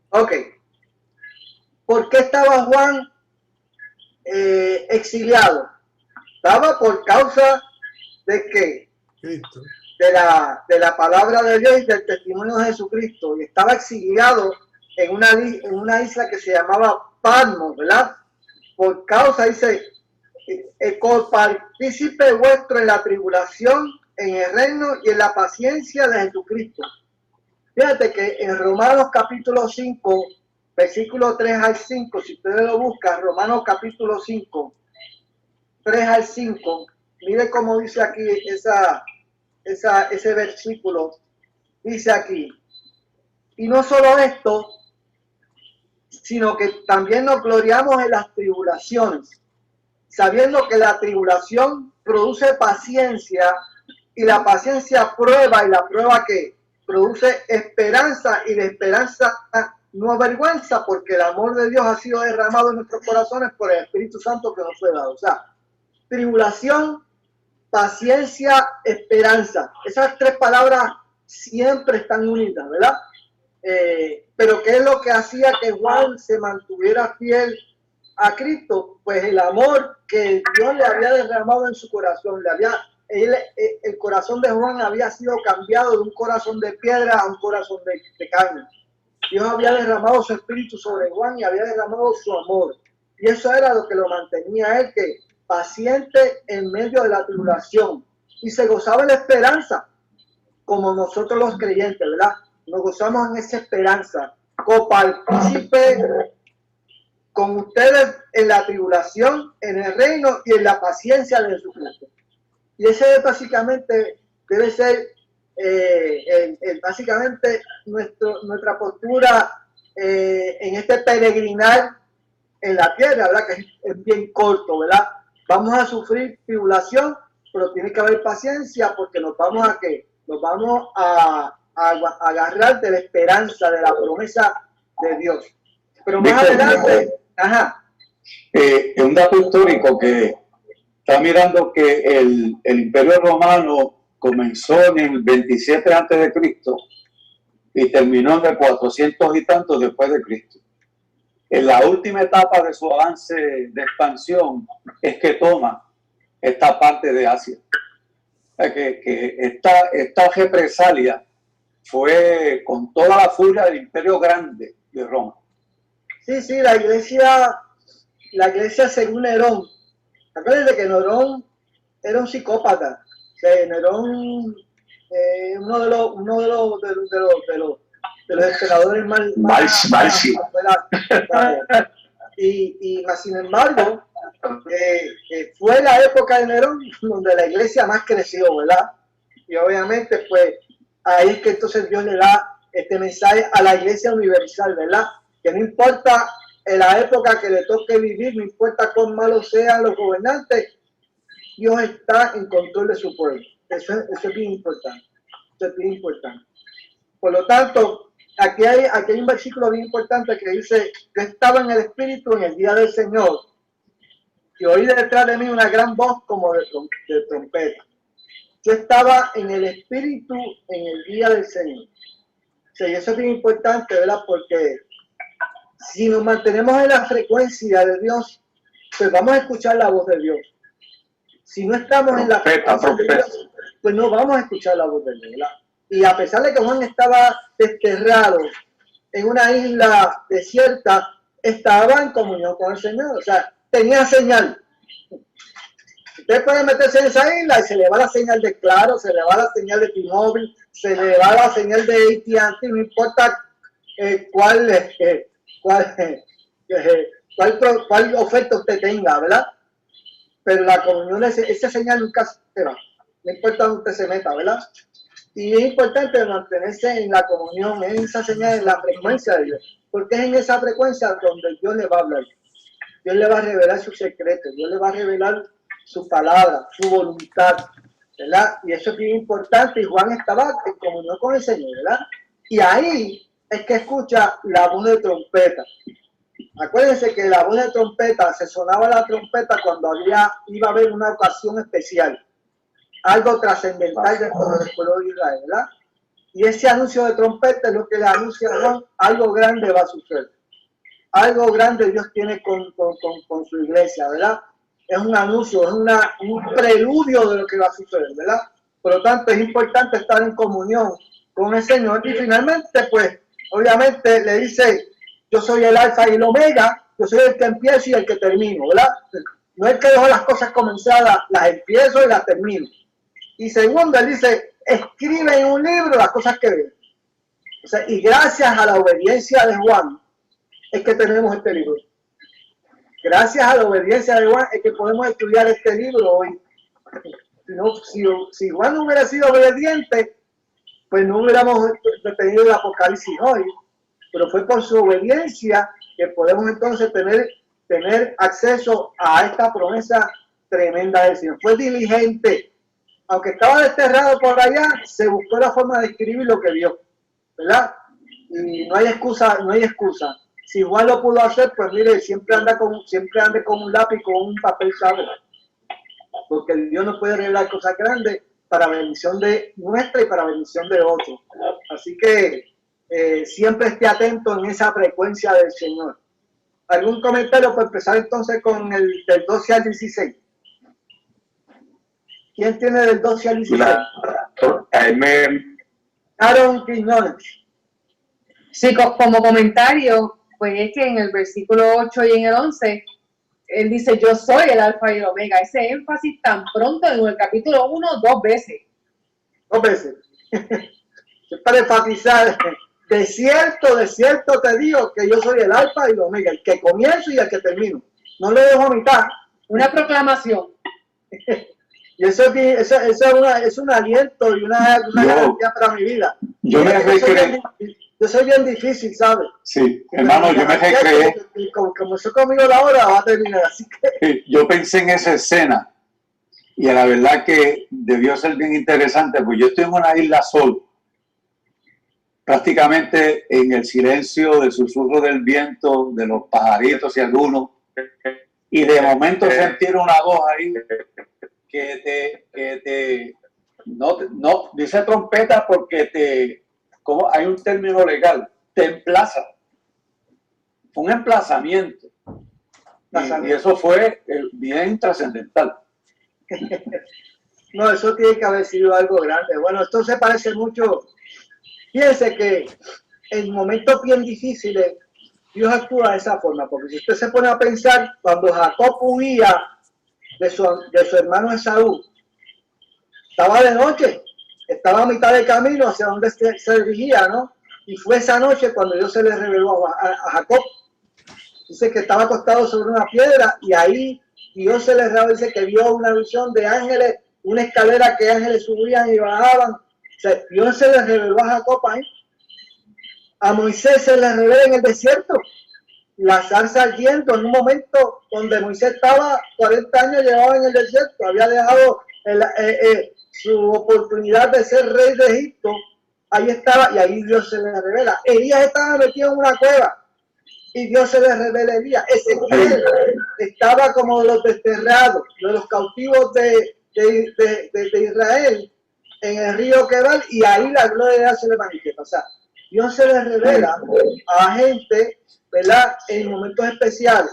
Ok. ¿Por qué estaba Juan exiliado? Estaba por causa de que Cristo. de la palabra de Dios y del testimonio de Jesucristo, y estaba exiliado en una isla que se llamaba Patmos, ¿verdad? Por causa, dice, el copartícipe vuestro en la tribulación, en el reino y en la paciencia de Jesucristo. Fíjate que en Romanos capítulo 5, versículo 3 al 5, si ustedes lo buscan, Romanos capítulo 5, 3 al 5, mire cómo dice aquí ese versículo. Dice aquí, y no solo esto, sino que también nos gloriamos en las tribulaciones, sabiendo que la tribulación produce paciencia, y la paciencia prueba, y la prueba que produce esperanza, y la esperanza no avergüenza, porque el amor de Dios ha sido derramado en nuestros corazones por el Espíritu Santo que nos fue dado. O sea, tribulación, paciencia, esperanza. Esas tres palabras siempre están unidas, ¿verdad? Pero ¿qué es lo que hacía que Juan se mantuviera fiel a Cristo? Pues el amor que Dios le había derramado en su corazón. El corazón de Juan había sido cambiado de un corazón de piedra a un corazón de carne. Dios había derramado su espíritu sobre Juan y había derramado su amor. Y eso era lo que lo mantenía a él, que paciente en medio de la tribulación. Y se gozaba en la esperanza, como nosotros los creyentes, ¿verdad? Nos gozamos en esa esperanza. Copartícipe con ustedes en la tribulación, en el reino y en la paciencia de Jesucristo. Y ese básicamente debe ser básicamente nuestra postura en este peregrinar en la tierra, ¿verdad? Que es bien corto, ¿verdad? Vamos a sufrir tribulación, pero tiene que haber paciencia porque nos vamos a agarrar de la esperanza, de la promesa de Dios. Pero más adelante, un dato histórico que está mirando que el Imperio Romano comenzó en el 27 antes de Cristo y terminó en el 400 y tantos después de Cristo. En la última etapa de su avance de expansión es que toma esta parte de Asia. Que esta represalia fue con toda la furia del Imperio Grande de Roma. Sí, la iglesia según Nerón. Acuérdense que Nerón era un psicópata. Nerón, uno de los emperadores más y sin embargo, fue la época de Nerón donde la iglesia más creció, ¿verdad? Y obviamente, pues, ahí es que entonces Dios le da este mensaje a la iglesia universal, ¿verdad? Que no importa en la época que le toque vivir, no importa cuán malos sean los gobernantes, Dios está en control de su pueblo. Eso es bien importante. Eso es bien importante. Por lo tanto, aquí hay un versículo bien importante que dice: yo estaba en el Espíritu en el día del Señor y oí detrás de mí una gran voz como de trompeta. Yo estaba en el Espíritu en el día del Señor. O sea, y eso es bien importante, ¿verdad? Porque si nos mantenemos en la frecuencia de Dios, pues vamos a escuchar la voz de Dios. Si no estamos en la frecuencia de Dios, pues no vamos a escuchar la voz de Dios, ¿verdad? Y a pesar de que Juan estaba desterrado en una isla desierta, estaba en comunión con el Señor. O sea, tenía señal. Usted puede meterse en esa isla y se le va la señal de Claro, se le va la señal de T-Mobile, se le va la señal de AT&T, no importa cuál oferta usted tenga, ¿verdad? Pero la comunión, esa señal nunca se va, no importa dónde usted se meta, ¿verdad? Y es importante mantenerse en la comunión, en esa señal, en la frecuencia de Dios, porque es en esa frecuencia donde Dios le va a hablar. Dios le va a revelar sus secretos, Dios le va a revelar su palabra, su voluntad. ¿verdad? Y eso es bien importante, y Juan estaba en comunión con el Señor, ¿verdad? Y ahí es que escucha la voz de trompeta. Acuérdense que la voz de trompeta, se sonaba la trompeta cuando iba a haber una ocasión especial, algo trascendental dentro del pueblo de Israel, ¿verdad? Y ese anuncio de trompeta es lo que le anuncia a Juan, algo grande va a suceder. Algo grande Dios tiene con su iglesia, ¿verdad? Es un anuncio, es un preludio de lo que va a suceder, ¿verdad? Por lo tanto, es importante estar en comunión con el Señor. Y finalmente, pues, obviamente le dice, yo soy el alfa y el omega, yo soy el que empiezo y el que termino, ¿verdad? No es que dejo las cosas comenzadas, las empiezo y las termino. Y segundo, él dice, escribe en un libro las cosas que ven. O sea, y gracias a la obediencia de Juan, es que tenemos este libro. Gracias a la obediencia de Juan es que podemos estudiar este libro hoy. Si Juan no hubiera sido obediente, pues no hubiéramos tenido el Apocalipsis hoy. Pero fue por su obediencia que podemos entonces tener acceso a esta promesa tremenda del Señor. Fue diligente. Aunque estaba desterrado por allá, se buscó la forma de escribir lo que vio, ¿verdad? Y no hay excusa, no hay excusa. Si Juan lo pudo hacer, pues mire, siempre ande con un lápiz, con un papel, ¿sabe? Porque Dios nos puede revelar cosas grandes para bendición de nuestra y para bendición de otros. Así que siempre esté atento en esa frecuencia del Señor. ¿Algún comentario para empezar entonces con el del 12 al 16? ¿Quién tiene del 12 al 16? Aaron Quiñones. Sí, como comentario, pues es que en el versículo 8 y en el 11, él dice, yo soy el alfa y el omega. Ese énfasis tan pronto en el capítulo 1, 2 veces. 2 veces. Es para enfatizar, de cierto te digo que yo soy el alfa y el omega, el que comienzo y el que termino. No le dejo a mitad. Una proclamación. Y eso es un aliento y una garantía para mi vida. Yo soy bien difícil, ¿sabes? Sí, hermano, yo me recreé. Como eso conmigo la hora va a terminar, así que... Yo pensé en esa escena y a la verdad que debió ser bien interesante, pues yo estoy en una isla solo, prácticamente en el silencio del susurro del viento, de los pajaritos y algunos, y de momento sentir una voz ahí no dice trompeta porque como hay un término legal, te emplaza. Un emplazamiento. Y eso fue bien trascendental. No, eso tiene que haber sido algo grande. Bueno, esto se parece mucho. Fíjense que en momentos bien difíciles Dios actúa de esa forma, porque si usted se pone a pensar, cuando Jacob huía de su hermano Esaú, estaba de noche, estaba a mitad de camino hacia donde se dirigía, ¿no? Y fue esa noche cuando Dios se le reveló a Jacob. Dice que estaba acostado sobre una piedra y ahí Dios se le reveló, dice que vio una visión de ángeles, una escalera que ángeles subían y bajaban. O sea, Dios se le reveló a Jacob ahí. A Moisés se le revela en el desierto. La zarza ardiendo en un momento donde Moisés estaba 40 años llevado en el desierto, había dejado su oportunidad de ser rey de Egipto, ahí estaba y ahí Dios se le revela. Elías estaba metido en una cueva y Dios se le revela a Elías. Ezequiel estaba como los desterrados, de los cautivos de Israel en el río Quebal, y ahí la gloria de Dios se le manifiesta. O sea, Dios se le revela a gente, ¿verdad?, en momentos especiales.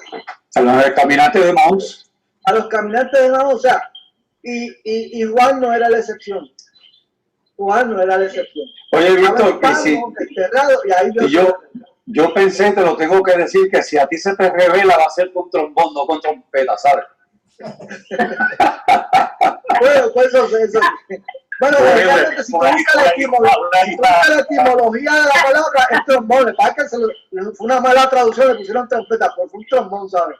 A los caminantes de Maús. A los caminantes de Maús, o sea, y Juan no era la excepción. Juan no era la excepción. Oye, Víctor, yo pensé, te lo tengo que decir, que si a ti se te revela va a ser con trombón, no con trompeta, ¿sabes? Bueno, pues eso. Bueno, realmente si tú buscas la etimología de la palabra, es trombón. Para que fue una mala traducción, le pusieron trompeta, pero fue un trombón, ¿sabes?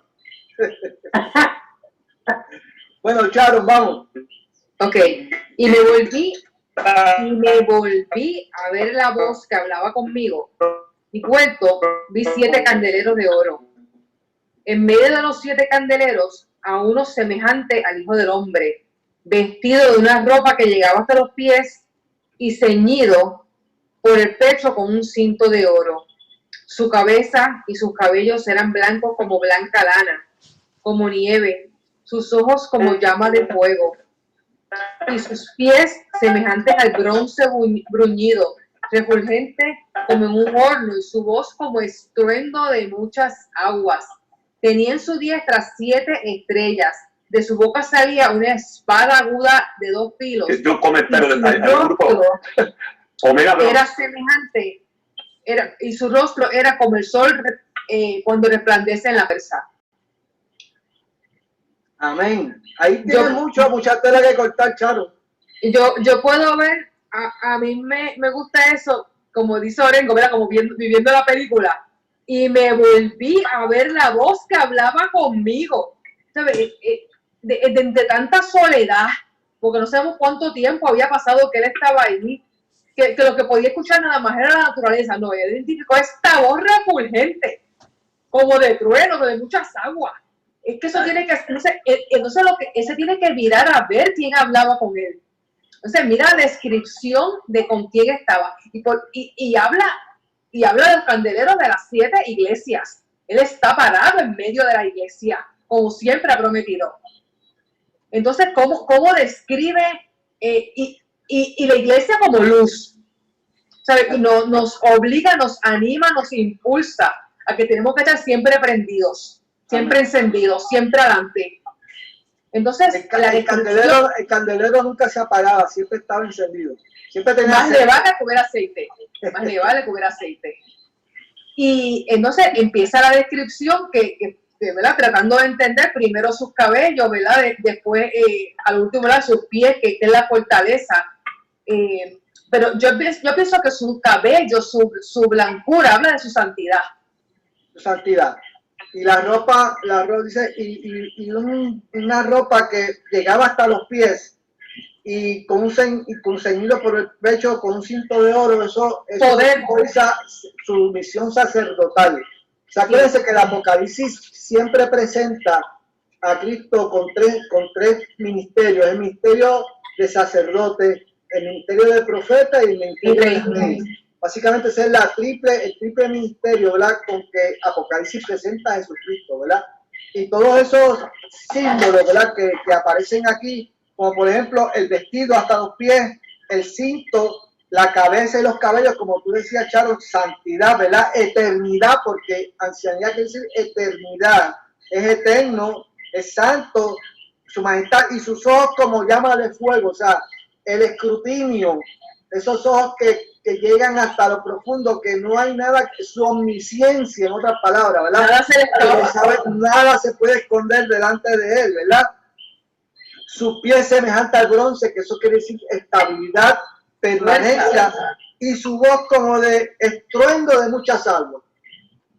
Bueno, Sharon, vamos. Ok, y me volví a ver la voz que hablaba conmigo. Y vuelto, vi 7 candeleros de oro. En medio de los 7 candeleros, a uno semejante al Hijo del Hombre, vestido de una ropa que llegaba hasta los pies y ceñido por el pecho con un cinto de oro. Su cabeza y sus cabellos eran blancos como blanca lana, como nieve, sus ojos como llama de fuego, y sus pies semejantes al bronce bruñido, refulgente como en un horno, y su voz como estruendo de muchas aguas. Tenía en su diestra 7 estrellas, de su boca salía una espada aguda de 2 filos. Es un comentario y del grupo. Era semejante, y su rostro era como el sol cuando resplandece en la persa. Amén. Ahí tiene mucha tela que cortar, Charo. Yo puedo ver, a mí me gusta eso, como dice Orengo, ¿verdad? Como viviendo la película. Y me volví a ver la voz que hablaba conmigo. ¿Sabes? De tanta soledad, porque no sabemos cuánto tiempo había pasado que él estaba ahí, que lo que podía escuchar nada más era la naturaleza. No, él identificó esta voz refulgente, como de trueno, de muchas aguas. Es que eso tiene que, entonces ese tiene que mirar a ver quién hablaba con él. Entonces mira la descripción de con quién estaba y habla de los candeleros de las 7 iglesias. Él está parado en medio de la iglesia, como siempre ha prometido. Entonces, ¿cómo describe y la iglesia como luz? ¿Sabe? Y nos obliga, nos anima, nos impulsa a que tenemos que estar siempre prendidos, siempre encendidos, siempre adelante. Entonces, el candelero nunca se apagaba, siempre estaba encendido. Siempre tenía más le vale comer aceite, más le vale comer aceite. Y entonces empieza la descripción que ¿verdad? Tratando de entender primero sus cabellos, ¿verdad? Después, al último, ¿verdad? Sus pies, que es la fortaleza. Pero yo pienso que su cabello, su blancura, habla de su santidad. Su santidad. Y la ropa dice, una ropa que llegaba hasta los pies y con ceñido por el pecho, con un cinto de oro, eso simboliza su misión sacerdotal. O sea, acuérdense que el Apocalipsis siempre presenta a Cristo con tres ministerios: el ministerio de sacerdote, el ministerio de profeta y el ministerio de rey. Básicamente ese es el triple ministerio, ¿verdad? Con que Apocalipsis presenta a Jesucristo, ¿verdad? Y todos esos símbolos, ¿verdad? Que aparecen aquí, como por ejemplo el vestido hasta los pies, el cinto, la cabeza y los cabellos, como tú decías, Charo, santidad, ¿verdad? Eternidad, porque ancianidad quiere decir eternidad, es eterno, es santo, su majestad, y sus ojos como llama de fuego, o sea, el escrutinio, esos ojos que llegan hasta lo profundo, que no hay nada, su omnisciencia, en otras palabras, ¿verdad? Nada se puede esconder delante de él, ¿verdad? Su pie es semejante al bronce, que eso quiere decir estabilidad, permanencia, y su voz como de estruendo de muchas aguas.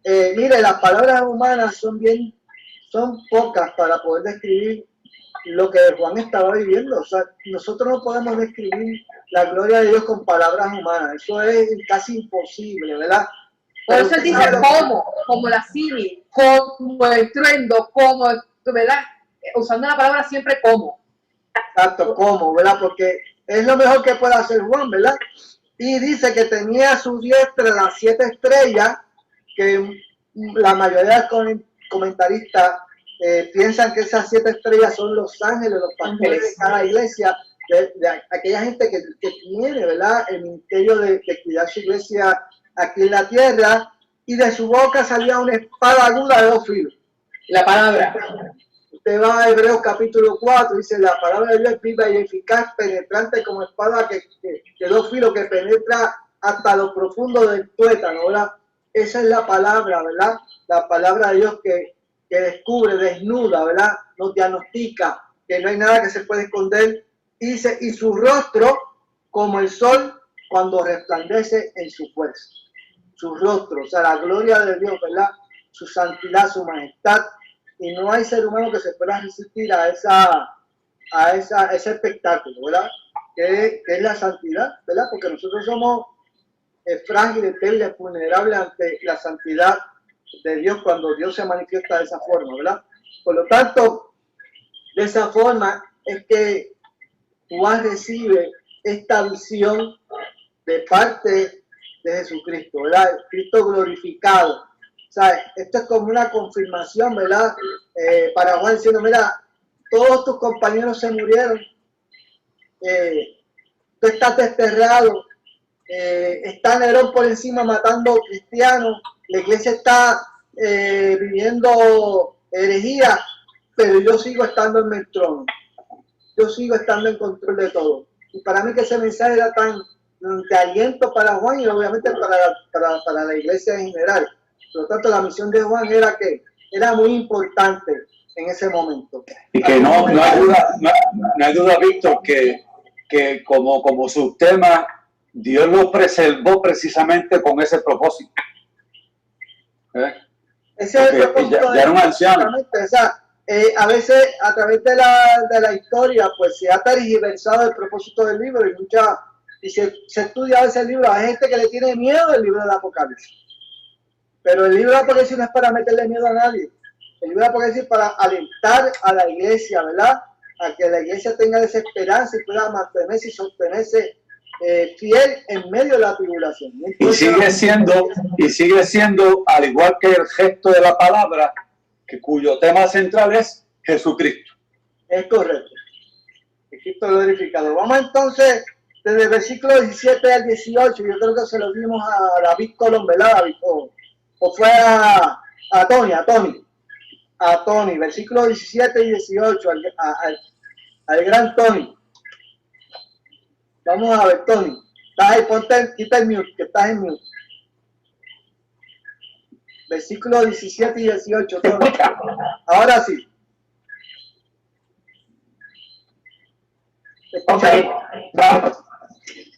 Mire, las palabras humanas son pocas para poder describir lo que Juan estaba viviendo. O sea, nosotros no podemos describir la gloria de Dios con palabras humanas. Eso es casi imposible, ¿verdad? Por eso él dice como la símil, como el estruendo, como, ¿verdad? Usando la palabra siempre como. Exacto, como, ¿verdad? Porque es lo mejor que puede hacer Juan, ¿verdad? Y dice que tenía a su diestra las 7 estrellas, que la mayoría de comentaristas piensan que esas 7 estrellas son los ángeles, los pastores de cada iglesia, de aquella gente que tiene, ¿verdad? El ministerio de cuidar su iglesia aquí en la tierra, y de su boca salía una espada aguda de 2 filos. La palabra. Usted va a Hebreos capítulo 4, dice: la palabra de Dios es viva y eficaz, penetrante como espada de 2 filos, que penetra hasta lo profundo del tuétano, ¿verdad? Esa es la palabra, ¿verdad? La palabra de Dios que descubre, desnuda, ¿verdad? Nos diagnostica que no hay nada que se puede esconder. Dice: y su rostro como el sol cuando resplandece en su fuerza. Su rostro, o sea, la gloria de Dios, ¿verdad? Su santidad, su majestad. Y no hay ser humano que se pueda resistir a ese espectáculo, ¿verdad? Que es la santidad, ¿verdad? Porque nosotros somos frágiles, débiles, vulnerables ante la santidad de Dios cuando Dios se manifiesta de esa forma, ¿verdad? Por lo tanto, de esa forma es que Juan recibe esta visión de parte de Jesucristo, ¿verdad? Cristo glorificado. O sea, esto es como una confirmación, ¿verdad? Para Juan diciendo, mira, todos tus compañeros se murieron, tú estás desterrado, está Nerón por encima matando cristianos, la iglesia está viviendo herejía, pero yo sigo estando en el trono, yo sigo estando en control de todo. Y para mí que ese mensaje era tan de aliento para Juan y obviamente para la iglesia en general. Por lo tanto, la misión de Juan era que era muy importante en ese momento. Y que no hay duda, Víctor, que como subtema, Dios lo preservó precisamente con ese propósito. Ese es el propósito. Ya era un anciano. O sea, a veces a través de la historia pues se ha tergiversado el propósito del libro y se estudia a veces el libro. Hay gente que le tiene miedo al libro del Apocalipsis, pero el libro del Apocalipsis no es para meterle miedo a nadie. El libro del Apocalipsis es para alentar a la iglesia, ¿verdad? A que la iglesia tenga esa esperanza y pueda mantenerse y sostenerse fiel en medio de la tribulación. Y sigue siendo, al igual que el gesto de la palabra, cuyo tema central es Jesucristo. Es correcto. Cristo glorificado. Vamos entonces desde el versículo 17 al 18. Yo creo que se lo dimos a David Colón, ¿verdad, David? O fue a Tony, versículos 17 y 18, al gran Tony. Vamos a ver, Tony. Estás ahí, quita el mute, que estás en mute. Versículos 17 y 18, Tony. Ahora sí. Ok, vamos.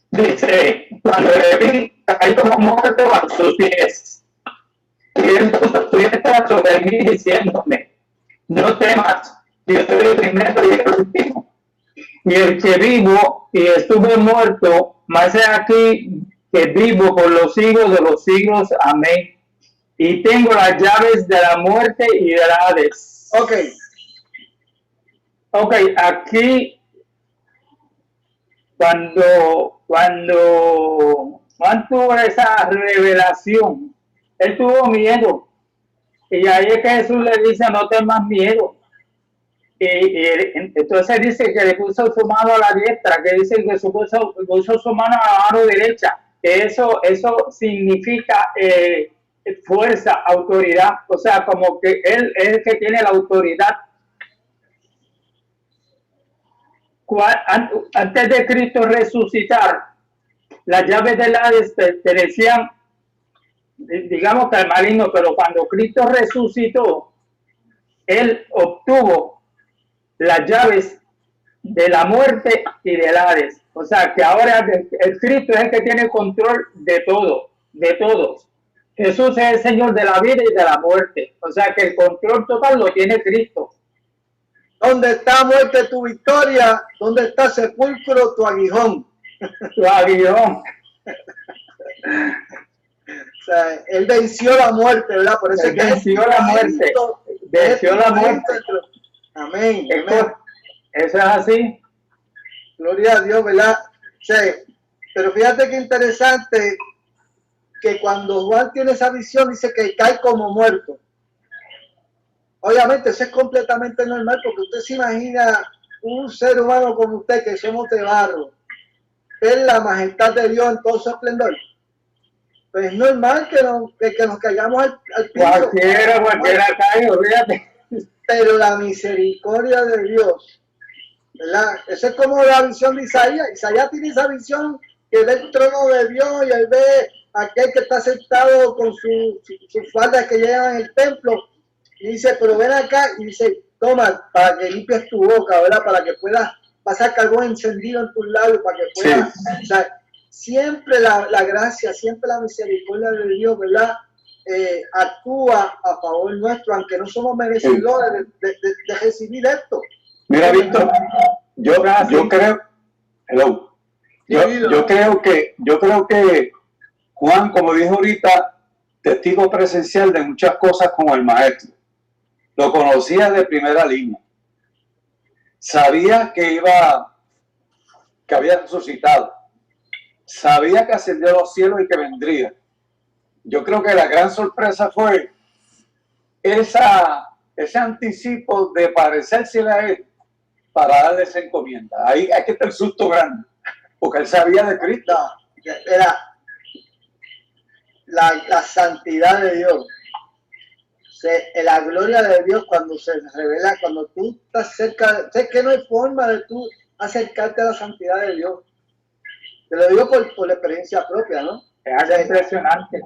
Dice, cuando Leví cayó como muerto a sus pies, y él puso su diestra sobre mí diciéndome, no temas, yo soy el primero y el último, y el que vivo y estuve muerto, mas he aquí que vivo por los siglos de los siglos, amén, y tengo las llaves de la muerte y del Hades. Ok, aquí cuando Juan tuvo esa revelación, él tuvo miedo. Y ahí es que Jesús le dice, no tengas miedo. Y entonces dice que le puso su mano a la diestra, que dice que puso su mano a la mano derecha. Eso significa fuerza, autoridad. O sea, como que él es el que tiene la autoridad. Antes de Cristo resucitar, las llaves del Hades pertenecían, digamos que al maligno, pero cuando Cristo resucitó, él obtuvo las llaves de la muerte y del Hades. O sea que ahora el Cristo es el que tiene control de todo, de todos. Jesús es el Señor de la vida y de la muerte. O sea que el control total lo tiene Cristo. ¿Dónde está muerte tu victoria? ¿Dónde está sepulcro tu aguijón? Tu aguijón. O sea, él venció la muerte, ¿verdad? Por eso él venció la muerte. Venció la muerte. Amén. Eso es así. Gloria a Dios, ¿verdad? Sí. Pero fíjate qué interesante que cuando Juan tiene esa visión dice que cae como muerto. Obviamente eso es completamente normal porque usted se imagina un ser humano como usted que somos de barro, ver la majestad de Dios en todo su esplendor. Pues es normal que nos caigamos al piso. Cualquiera cae, olvídate. Pero la misericordia de Dios, ¿verdad? Eso es como la visión de Isaías. Isaías tiene esa visión que ve el trono de Dios y él ve a aquel que está sentado con sus faldas que llevan en el templo. Y dice, pero ven acá, y dice, toma, para que limpies tu boca, ¿verdad? Para que puedas pasar carbón encendido en tus labios, para que puedas, sí. O sea, siempre la gracia, siempre la misericordia de Dios, ¿verdad? Actúa a favor nuestro, aunque no somos merecedores de recibir esto. Mira, Víctor, yo creo que Juan, como dijo ahorita, testigo presencial de muchas cosas como el maestro. Lo conocía de primera línea. Sabía que iba que había resucitado. Sabía que ascendió a los cielos y que vendría. Yo creo que la gran sorpresa fue ese anticipo de parecerse a él para darle esa encomienda. Ahí hay que estar el susto grande, porque él sabía de Cristo. Era la santidad de Dios. La gloria de Dios cuando se revela, cuando tú estás cerca, sé que no hay forma de tú acercarte a la santidad de Dios. Te lo digo por la experiencia propia, ¿no? Es impresionante.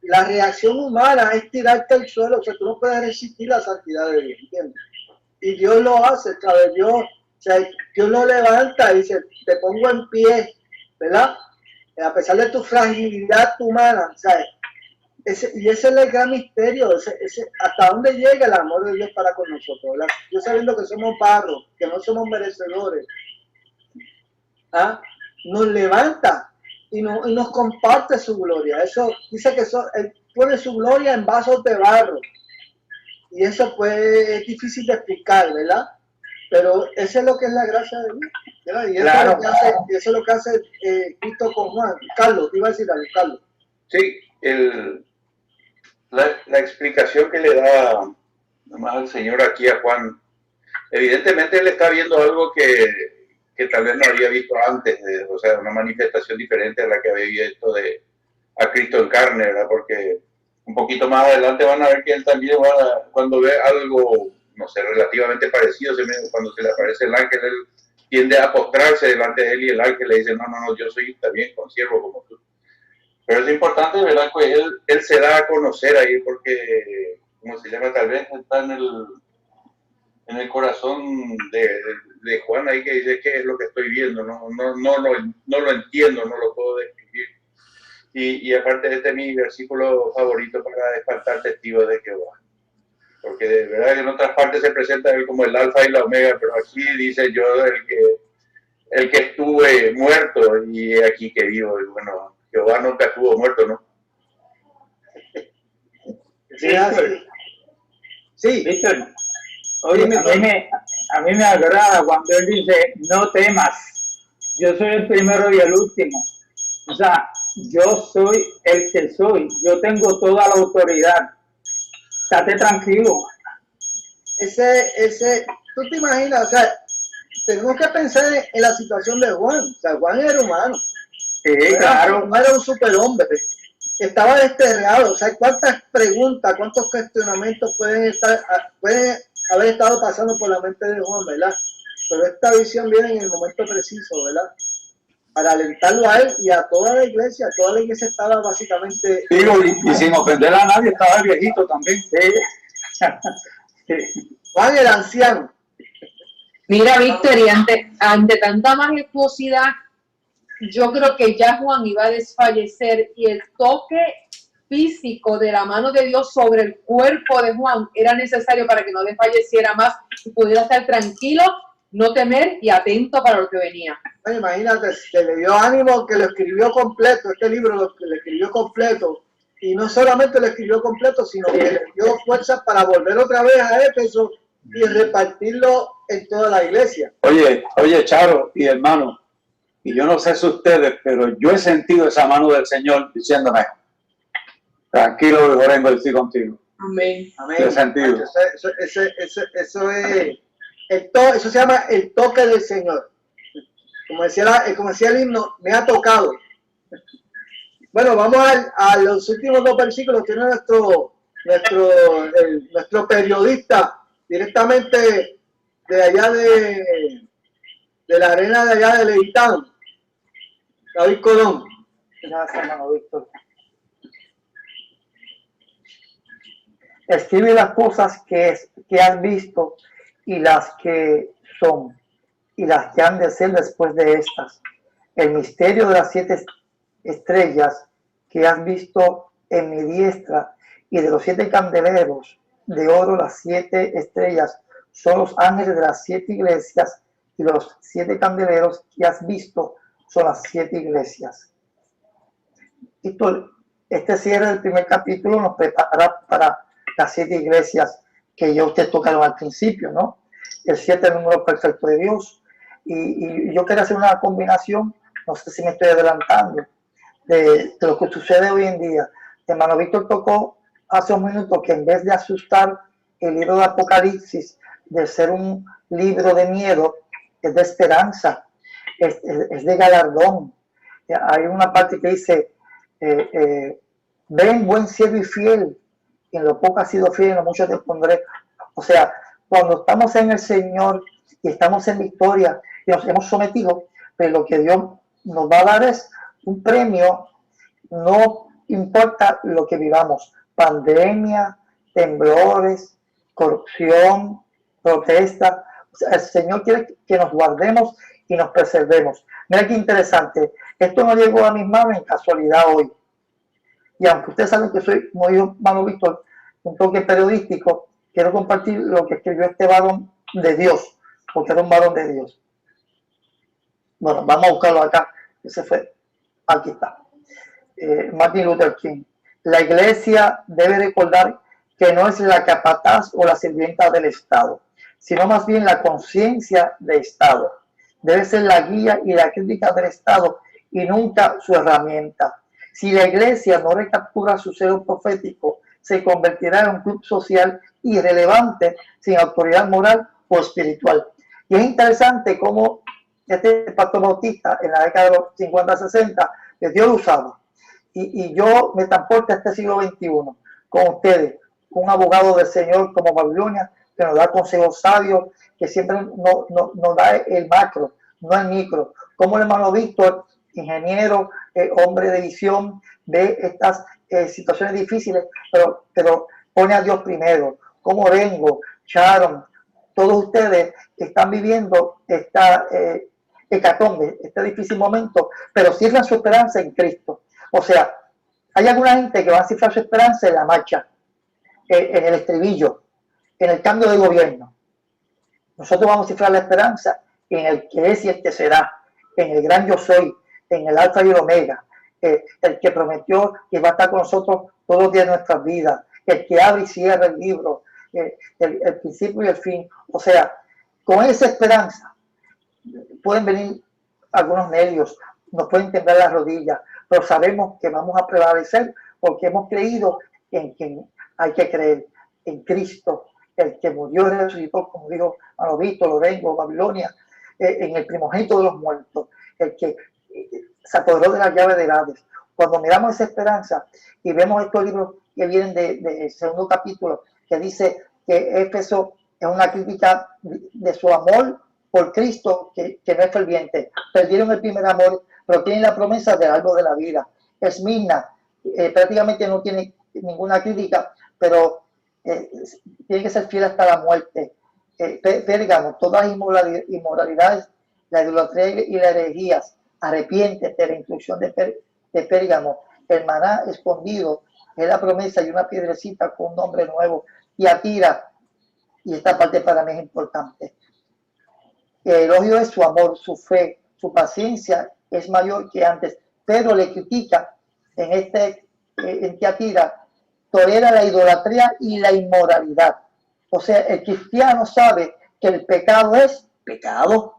La reacción humana es tirarte al suelo, o sea, tú no puedes resistir la santidad de Dios, ¿entiendes? Y Dios lo hace, ¿sabes? Dios lo levanta y dice, te pongo en pie, ¿verdad? A pesar de tu fragilidad humana, ¿sabes? Y ese es el gran misterio, hasta dónde llega el amor de Dios para con nosotros, ¿verdad? Yo sabiendo que somos barro, que no somos merecedores, ¿ah? Nos levanta y nos comparte su gloria. Eso dice que Él pone su gloria en vasos de barro. Y eso pues es difícil de explicar, ¿verdad? Pero eso es lo que es la gracia de Dios, ¿verdad? Y eso, Claro. es lo que hace Cristo con Juan. Carlos, te iba a decir algo, Carlos. Sí, la explicación que le da nomás el Señor aquí a Juan, evidentemente él está viendo algo que tal vez no había visto antes, o sea, una manifestación diferente a la que había visto a Cristo en carne, ¿verdad? Porque un poquito más adelante van a ver que él también, cuando ve algo, no sé, relativamente parecido, cuando se le aparece el ángel, él tiende a postrarse delante de él y el ángel le dice, no, yo soy también consiervo como tú. Pero es importante, ¿verdad? Que él se da a conocer ahí porque, como se llama, tal vez está en el corazón de Juan ahí que dice, ¿qué es lo que estoy viendo? No lo entiendo, no lo puedo describir. Y aparte este es mi versículo favorito para espantar testigos de Jehová. Porque de verdad que en otras partes se presenta él como el alfa y la omega, pero aquí dice yo el que estuve muerto y aquí que vivo. Y bueno, Jehová nunca estuvo muerto, ¿no? Sí. Víctor, oye, a mí me agrada cuando él dice, no temas, yo soy el primero y el último. O sea, yo soy el que soy, yo tengo toda la autoridad. Estate tranquilo. Tú te imaginas, o sea, tenemos que pensar en la situación de Juan. O sea, Juan era humano. Sí, claro. No era un superhombre. Estaba desterrado. O sea, ¿cuántas preguntas, cuántos cuestionamientos pueden haber estado pasando por la mente de Juan, ¿verdad? Pero esta visión viene en el momento preciso, ¿verdad? Para alentarlo a él y a toda la iglesia. Toda la iglesia estaba básicamente... Digo, y sin ofender a nadie, estaba el viejito también. Sí. Juan el anciano. Mira, Víctor, y ante tanta majestuosidad, yo creo que ya Juan iba a desfallecer y el toque físico de la mano de Dios sobre el cuerpo de Juan era necesario para que no desfalleciera más y pudiera estar tranquilo, no temer y atento para lo que venía. Bueno, imagínate, se le dio ánimo que lo escribió completo, este libro lo escribió completo, y no solamente lo escribió completo, sino que le dio fuerza para volver otra vez a Éfeso y repartirlo en toda la iglesia. Oye, Charo y hermano, y yo no sé si ustedes, pero yo he sentido esa mano del Señor diciéndome, tranquilo, Lorenzo, estoy contigo. Amén. Amén. Lo he sentido. Eso se llama el toque del Señor. Como decía el himno, me ha tocado. Bueno, vamos a los últimos dos versículos. Tiene nuestro periodista directamente de allá de la arena de allá de Leitán, David Colón. Gracias, hermano Víctor. Escribe las cosas que has visto y las que son y las que han de ser después de estas. El misterio de las 7 estrellas que has visto en mi diestra y de los 7 candeleros de oro, las 7 estrellas son los ángeles de las 7 iglesias y los 7 candeleros que has visto son las 7 iglesias. Y este cierre del primer capítulo nos prepara para las 7 iglesias que ya ustedes tocaron al principio, ¿no? El 7 es el número perfecto de Dios y yo quería hacer una combinación, no sé si me estoy adelantando, de lo que sucede hoy en día. Hermano Víctor tocó hace un minuto que en vez de asustar, el libro de Apocalipsis, de ser un libro de miedo, es de esperanza, es de galardón. Hay una parte que dice, ven buen siervo y fiel, en lo poco has sido fiel, en lo mucho te pondré. O sea, cuando estamos en el Señor y estamos en victoria y nos hemos sometido, pues lo que Dios nos va a dar es un premio, no importa lo que vivamos, pandemia, temblores, corrupción, protesta. O sea, el Señor quiere que nos guardemos y nos preservemos. Mira qué interesante, esto no llegó a mis manos en casualidad hoy. Y aunque ustedes saben que soy, como dijo hermano Víctor, un toque periodístico, quiero compartir lo que escribió este varón de Dios, porque era un varón de Dios. Bueno, vamos a buscarlo acá. Ese fue. Aquí está. Martin Luther King. La iglesia debe recordar que no es la capataz o la sirvienta del Estado, sino más bien la conciencia de Estado. Debe ser la guía y la crítica del Estado y nunca su herramienta. Si la iglesia no recaptura su celo profético, se convertirá en un club social irrelevante, sin autoridad moral o espiritual. Y es interesante cómo este pastor Bautista en la década de los 50-60, que Dios lo usaba. Y yo me transporto a este siglo XXI con ustedes, un abogado del Señor como Babilonia, que nos da consejos sabios, que siempre nos da el macro, no el micro. Como el hermano Víctor, ingeniero, hombre de visión, ve estas situaciones difíciles, pero pone a Dios primero. Como Rengo, Sharon, todos ustedes están viviendo esta hecatombe, este difícil momento, pero cifran su esperanza en Cristo. O sea, hay alguna gente que va a cifrar su esperanza en la marcha, en el estribillo, en el cambio de gobierno. Nosotros vamos a cifrar la esperanza en el que es y el que será, en el gran yo soy, en el alfa y el omega, el que prometió que va a estar con nosotros todos los días de nuestras vidas, el que abre y cierra el libro, el principio y el fin. O sea, con esa esperanza pueden venir algunos nervios, nos pueden temblar las rodillas, pero sabemos que vamos a prevalecer porque hemos creído en quien hay que creer, en Cristo, el que murió y resucitó, como dijo Manobito, Lorengo, Babilonia, en el primogénito de los muertos, el que se apoderó de la llave de Hades. Cuando miramos esa esperanza y vemos estos libros que vienen del segundo capítulo, que dice que Éfeso es una crítica de su amor por Cristo, que no es ferviente. Perdieron el primer amor, pero tienen la promesa del árbol de la vida. Esmirna prácticamente no tiene ninguna crítica, pero tiene que ser fiel hasta la muerte. Pérgamo, todas las inmoralidades, la idolatría y las herejías. Arrepiéntete, la instrucción de Pérgamo. El maná escondido es la promesa y una piedrecita con un nombre nuevo. Y Atira, y esta parte para mí es importante. El elogio es su amor, su fe, su paciencia es mayor que antes, pero le critica en Tiatira, tolera la idolatría y la inmoralidad. O sea, el cristiano sabe que el pecado es pecado.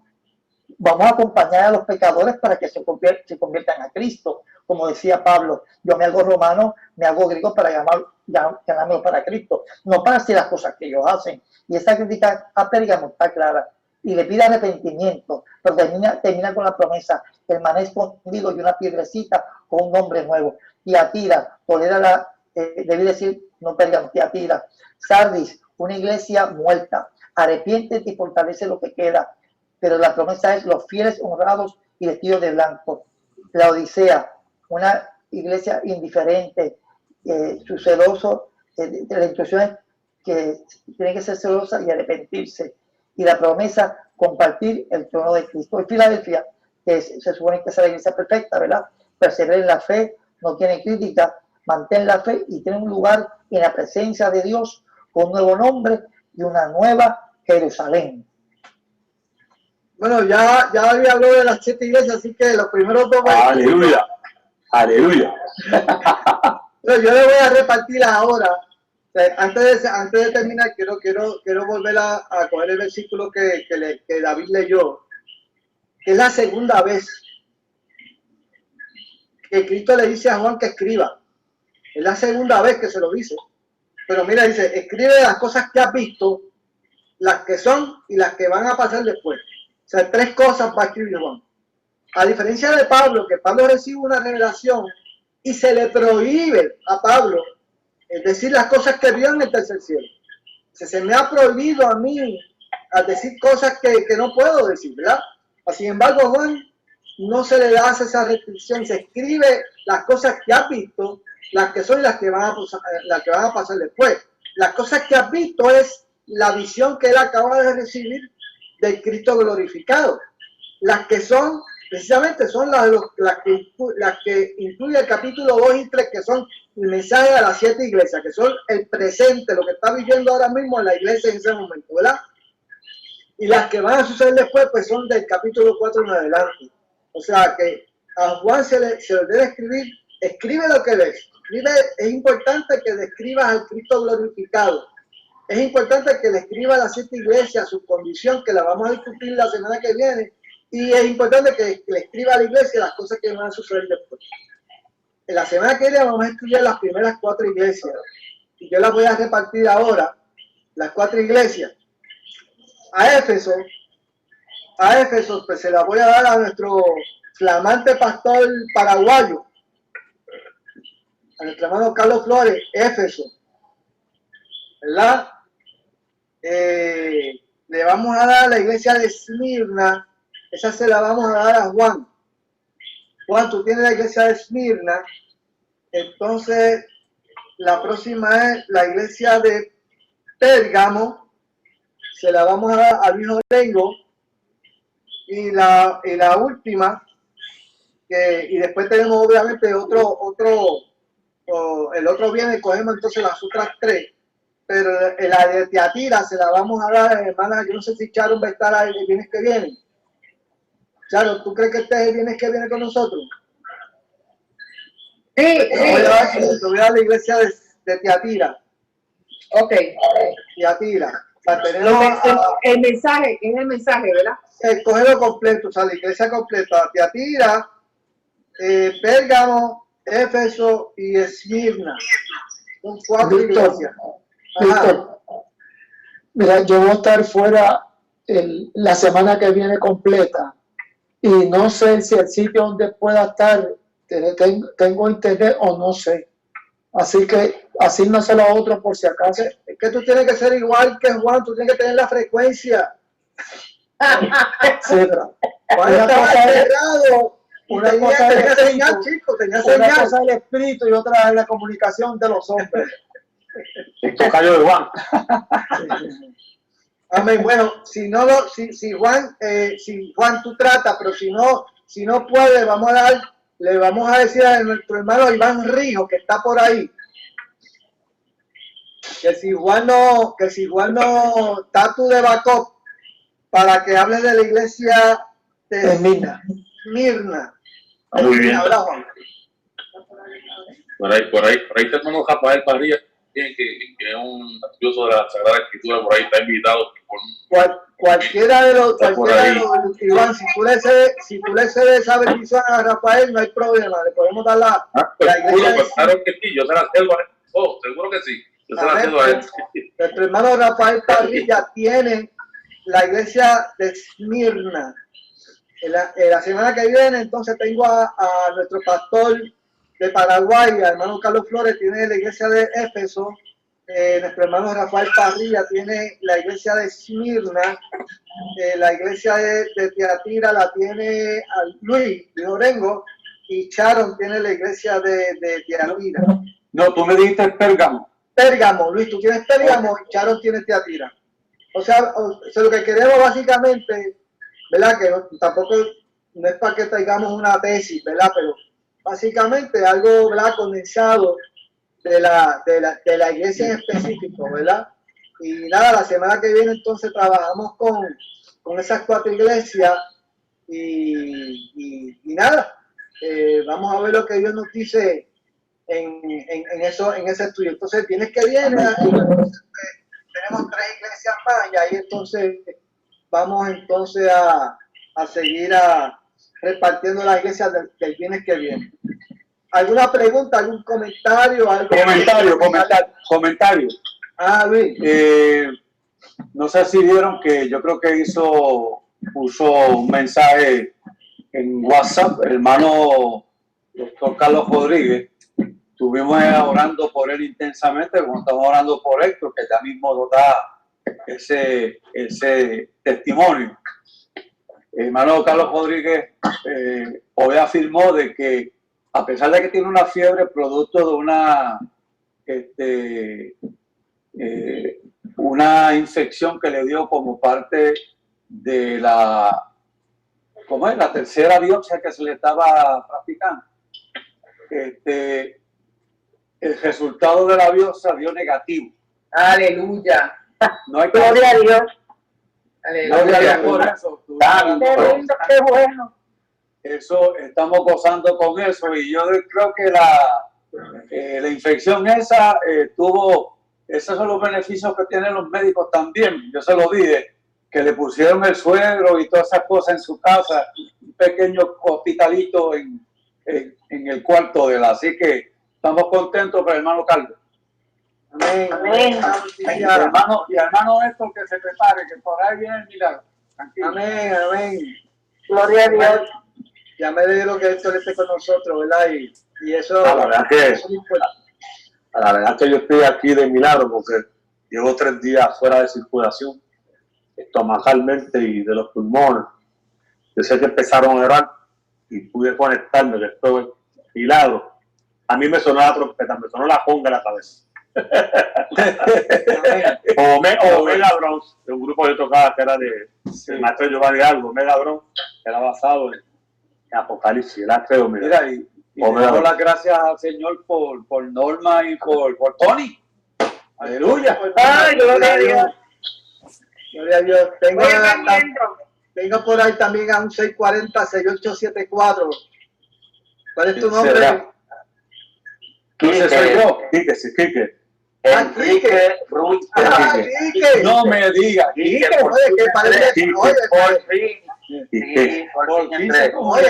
Vamos a acompañar a los pecadores para que se conviertan a Cristo. Como decía Pablo, yo me hago romano, me hago griego para llamarlo para Cristo, no para hacer las cosas que ellos hacen. Y esa crítica a Pérgamo está clara. Y le pide arrepentimiento, pero termina con la promesa, el maná escondido y una piedrecita con un nombre nuevo. Y Atira, tolera debí decir, no Pérgamo, Atira. Sardis, una iglesia muerta, arrepiéntete y fortalece lo que queda. Pero la promesa es los fieles honrados y vestidos de blanco. La Odisea, una iglesia indiferente, su celoso, de las instrucciones que tienen que ser celosas y arrepentirse. Y la promesa, compartir el trono de Cristo. Y Filadelfia, que se supone que es la iglesia perfecta, ¿verdad? Persevera en la fe, no tiene crítica, mantén la fe y tiene un lugar en la presencia de Dios con un nuevo nombre y una nueva Jerusalén. Bueno, ya había hablado de las 7 iglesias, así que los primeros 2 Aleluya, aleluya. Yo le voy a repartir ahora. Antes de terminar, quiero volver a coger el versículo que David leyó. que es la segunda vez que Cristo le dice a Juan que escriba. Es la segunda vez que se lo dice. Pero mira, dice, escribe las cosas que has visto, las que son y las que van a pasar después. O sea, 3 cosas va a escribir Juan. A diferencia de Pablo, que Pablo recibe una revelación y se le prohíbe a Pablo decir las cosas que vio en el tercer cielo. Se me ha prohibido a mí a decir cosas que no puedo decir, ¿verdad? Sin embargo, a Juan no se le da esa restricción, se escribe las cosas que has visto, las que son y las que van a pasar después. Las cosas que has visto es la visión que él acaba de recibir del Cristo glorificado. Las que son, precisamente, son las que incluye el capítulo 2 y 3, que son el mensaje a las 7 iglesias, que son el presente, lo que está viviendo ahora mismo en la iglesia en ese momento, ¿verdad? Y las que van a suceder después, pues son del capítulo 4 en adelante. O sea que a Juan se le debe escribir, escribe lo que ves. Es importante que describas al Cristo glorificado. Es importante que le escriba a las 7 iglesias su condición, que la vamos a discutir la semana que viene. Y es importante que le escriba a la iglesia las cosas que van a suceder después. En la semana que viene vamos a estudiar las primeras 4 iglesias. Y yo las voy a repartir ahora, las 4 iglesias. A Éfeso, pues se las voy a dar a nuestro flamante pastor paraguayo, a nuestro hermano Carlos Flores, Éfeso, ¿verdad? Le vamos a dar a la iglesia de Esmirna, esa se la vamos a dar a Juan. Juan, tú tienes la iglesia de Esmirna, entonces la próxima es la iglesia de Pérgamo, se la vamos a dar a Luis Orengo, y la última, y después tenemos obviamente el otro viene, cogemos entonces las otras 3, pero la de Tiatira se la vamos a dar, hermana, yo no sé si Charo va a estar ahí el viernes que viene. Charo, ¿tú crees que este es el viernes que viene con nosotros? Sí, Voy a dar la iglesia de Tiatira. Ok. Tiatira. El mensaje, es el mensaje, ¿verdad? Cógelo completo, o sea, la iglesia completa. Tiatira, Pérgamo, Éfeso y Esmirna. Son 4 iglesias. Víctor, mira, yo voy a estar fuera la semana que viene completa y no sé si el sitio donde pueda estar tengo internet o no sé. Así que asígnaselo a otro por si acaso. Es que tú tienes que ser igual que Juan, tú tienes que tener la frecuencia. Etcétera. Juan estaba cerrado. Una cosa es tenía señal, chicos, tenía señal. Una cosa es el espíritu y otra es la comunicación de los hombres. El tocayo de Juan. Amén. Bueno, si Juan tú tratas, pero si no puede, le vamos a decir a nuestro hermano Iván Rijo, que está por ahí, que si Juan no está tu de backup para que hable de la iglesia de Esmirna. Muy bien. Habla, Juan. Por ahí está el hermano Rafael Parrilla, que es un estudioso de la Sagrada Escritura, por ahí está invitado. Cualquiera de los Iván, si tú le cedes esa bendición a Rafael, no hay problema, le podemos dar la iglesia. Pues, claro que sí, yo se la cedo a él. Seguro que sí, yo se la cedo a él. Nuestro hermano Rafael Parrilla tiene la iglesia de Esmirna. La semana que viene, entonces, tengo a nuestro pastor de Paraguay, el hermano Carlos Flores, tiene la iglesia de Éfeso. Nuestro hermano Rafael Parrilla tiene la iglesia de Esmirna. La iglesia de Tiatira la tiene Luis Orengo, y Sharon tiene la iglesia de Tiatira. No, tú me dijiste Pérgamo. Pérgamo, Luis, tú tienes Pérgamo y Sharon tiene Tiatira. O sea, lo que queremos básicamente, ¿verdad? Que tampoco no es para que traigamos una tesis, ¿verdad? Pero básicamente algo, ¿verdad?, condensado de la iglesia en específico, ¿verdad? Y nada, la semana que viene entonces trabajamos con esas 4 iglesias y nada, vamos a ver lo que Dios nos dice en ese estudio. Entonces, tienes que viene, tenemos 3 iglesias más y ahí entonces vamos entonces a a seguir repartiendo las iglesias del bienes que viene. ¿Alguna pregunta, algún comentario? Algo Comentario. Luis. No sé si vieron que yo creo que puso un mensaje en WhatsApp, el hermano doctor Carlos Rodríguez. Estuvimos orando por él intensamente, como estamos orando por Héctor, que ya mismo nos da ese testimonio. El hermano Carlos Rodríguez hoy afirmó de que a pesar de que tiene una fiebre producto de una infección que le dio como parte de la tercera biopsia que se le estaba practicando. El resultado de la biopsia dio negativo. Aleluya. No hay Gloria a Dios. Aleluya. Por eso, Qué bueno. eso, estamos gozando con eso, y yo creo que la infección esa esos son los beneficios que tienen los médicos también. Yo se lo dije, que le pusieron el suegro y todas esas cosas en su casa, un pequeño hospitalito en el cuarto de él. Así que estamos contentos por el hermano Carlos. Amén. Amén. Y hermano Héctor, que se prepare, que por ahí viene el milagro. Tranquilo. Amén, amén. Gloria a Dios. Ya me alegro que Héctor esté con nosotros, ¿verdad? Y eso, La verdad eso es importante. La verdad que yo estoy aquí de milagro porque llevo 3 días fuera de circulación, estomacalmente y de los pulmones. Yo sé que empezaron a orar y pude conectarme, que esto es milagro. A mí me sonó la trompeta, me sonó la conga en la cabeza. Omega Bronx, de un grupo que yo tocaba que era del maestro Giovanni Algo, Omega Bronx, que era basado en Apocalipsis, el acto de Omega. Mira, y le damos las gracias al Señor por Norma y por Tony. Aleluya. Ay, gloria a Dios. Gloria a Dios. Tengo por ahí también a un 640-6874. ¿Cuál es tu nombre? Ese soy yo. Quique. Enrique Ruiz. Quique. No me digas. Quique, oye, que parece. Oye,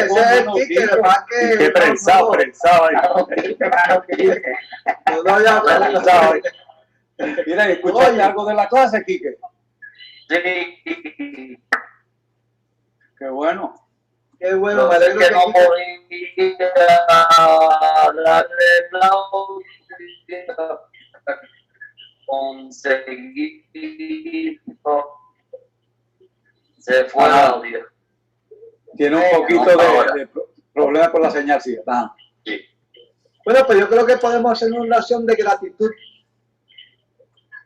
ese es el Quique, lo más que. Qué prensado. No había pensado. Mira, ¿escuchaste algo de la clase, Quique? Sí. Qué bueno. Qué bueno, me No sé alegro que no que podía darle la oportunidad conseguir. Se fue el audio. Tiene un poquito de problema con la señal, sí. Ajá. Sí. Bueno, pues yo creo que podemos hacer una oración de gratitud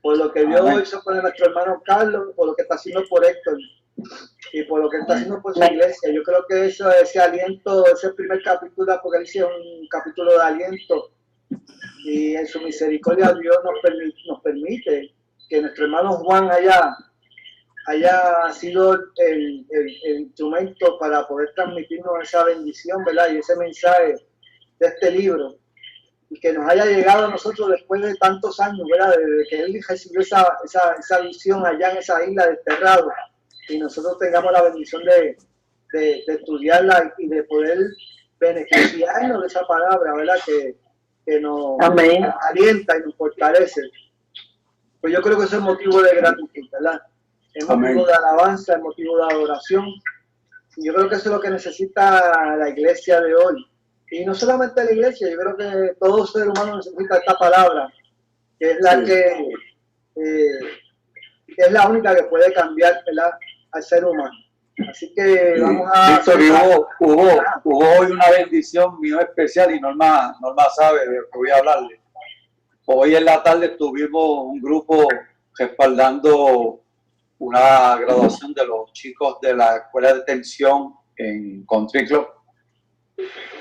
por lo que Dios hizo con nuestro hermano Carlos, por lo que está haciendo por Héctor y por lo que está haciendo por su iglesia. Yo creo que ese aliento, ese primer capítulo de Apocalipsis es un capítulo de aliento, y en su misericordia Dios nos permite que nuestro hermano Juan haya sido el instrumento para poder transmitirnos esa bendición, ¿verdad? Y ese mensaje de este libro, y que nos haya llegado a nosotros después de tantos años, ¿verdad? Desde que él recibió esa visión allá en esa isla desterrado, y nosotros tengamos la bendición de estudiarla y de poder beneficiarnos de esa palabra, ¿verdad? Que nos alienta y nos fortalece. Pues yo creo que eso es motivo de gratitud, ¿verdad? Es motivo de alabanza, es motivo de adoración. Y yo creo que eso es lo que necesita la iglesia de hoy. Y no solamente la iglesia, yo creo que todo ser humano necesita esta palabra, que es la que es la única que puede cambiar, ¿verdad?, al ser humano. Así que vamos a... Víctor, hubo hoy una bendición mío especial, y Norma sabe de lo que voy a hablarle. Hoy en la tarde tuvimos un grupo respaldando una graduación de los chicos de la escuela de tensión en Country Club.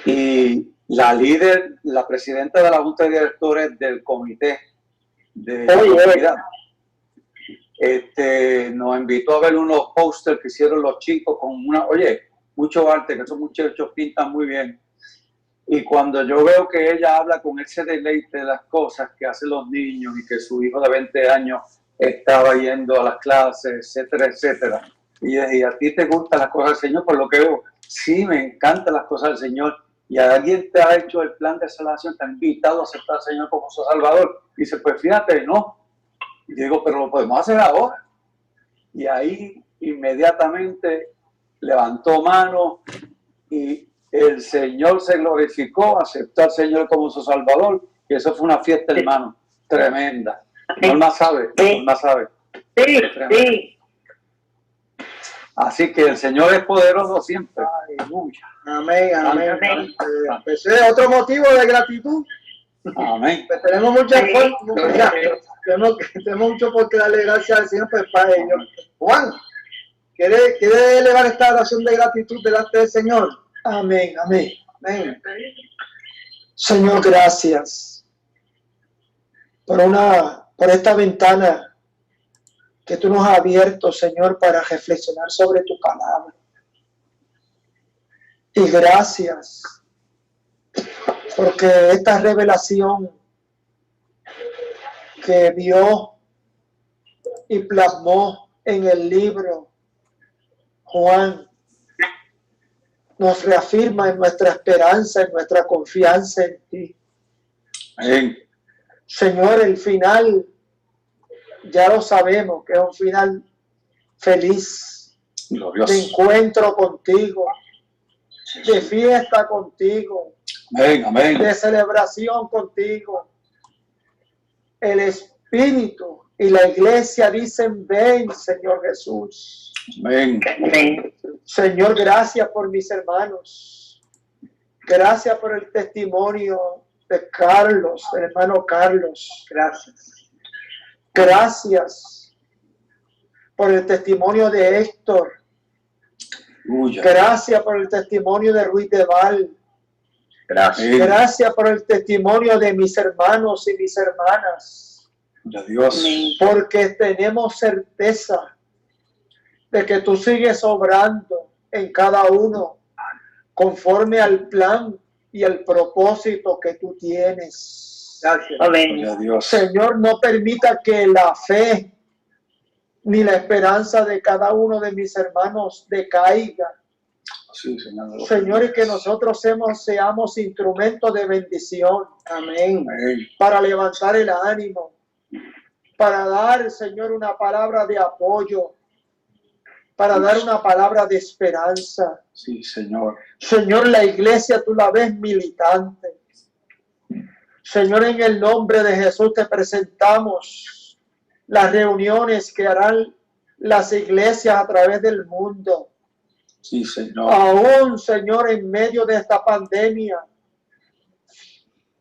Y la líder, la presidenta de la Junta de Directores del comité de comunidad, nos invitó a ver unos pósters que hicieron los chicos con mucho arte, que esos muchachos pintan muy bien. Y cuando yo veo que ella habla con ese deleite de las cosas que hacen los niños, y que su hijo de 20 años estaba yendo a las clases, etcétera, etcétera, Y a ti te gustan las cosas del Señor, por lo que veo, sí, me encantan las cosas del Señor. Y alguien te ha hecho el plan de salvación, te ha invitado a aceptar al Señor como su Salvador. Y dice, pues fíjate, no. Y digo, pero lo podemos hacer ahora. Y ahí inmediatamente levantó mano y el Señor se glorificó, aceptó al Señor como su Salvador. Y eso fue una fiesta, hermano, tremenda. Norma sabe, Norma sabe. Sí, sí. Así que el Señor es poderoso siempre. Aleluya. Amén, amén. Amén. Pues es otro motivo de gratitud. Amén. Pues tenemos tenemos mucho por qué darle gracias al Señor, pues para ello. Juan, ¿quiere elevar esta oración de gratitud delante del Señor? Amén, amén. Amén. Señor, gracias por esta ventana que tú nos has abierto, Señor, para reflexionar sobre tu palabra. Y gracias porque esta revelación que vio y plasmó en el libro Juan nos reafirma en nuestra esperanza, en nuestra confianza en ti. Amén. Señor, el final ya lo sabemos, que es un final feliz, Glorioso. de encuentro contigo, de fiesta contigo, Amén, amén. de celebración contigo. El Espíritu y la Iglesia dicen, ven, Señor Jesús. Amén. Señor, gracias por mis hermanos. Gracias por el testimonio de Carlos, del hermano Carlos. Gracias. Gracias por el testimonio de Héctor. Aleluya. Gracias por el testimonio de Ruiz de Val. Gracias. Gracias por el testimonio de mis hermanos y mis hermanas. De Dios. Porque tenemos certeza de que tú sigues obrando en cada uno conforme al plan y al propósito que tú tienes. Gracias. Gloria a Dios. Señor, no permita que la fe ni la esperanza de cada uno de mis hermanos decaiga. Sí, Señor. Señor, y que nosotros seamos instrumentos de bendición. Amén. Amén. Para levantar el ánimo, para dar, Señor, una palabra de apoyo, para dar una palabra de esperanza. Sí, Señor. Señor, la iglesia tú la ves militante. Señor, en el nombre de Jesús te presentamos las reuniones que harán las iglesias a través del mundo. Sí, Señor. Aún, Señor, en medio de esta pandemia,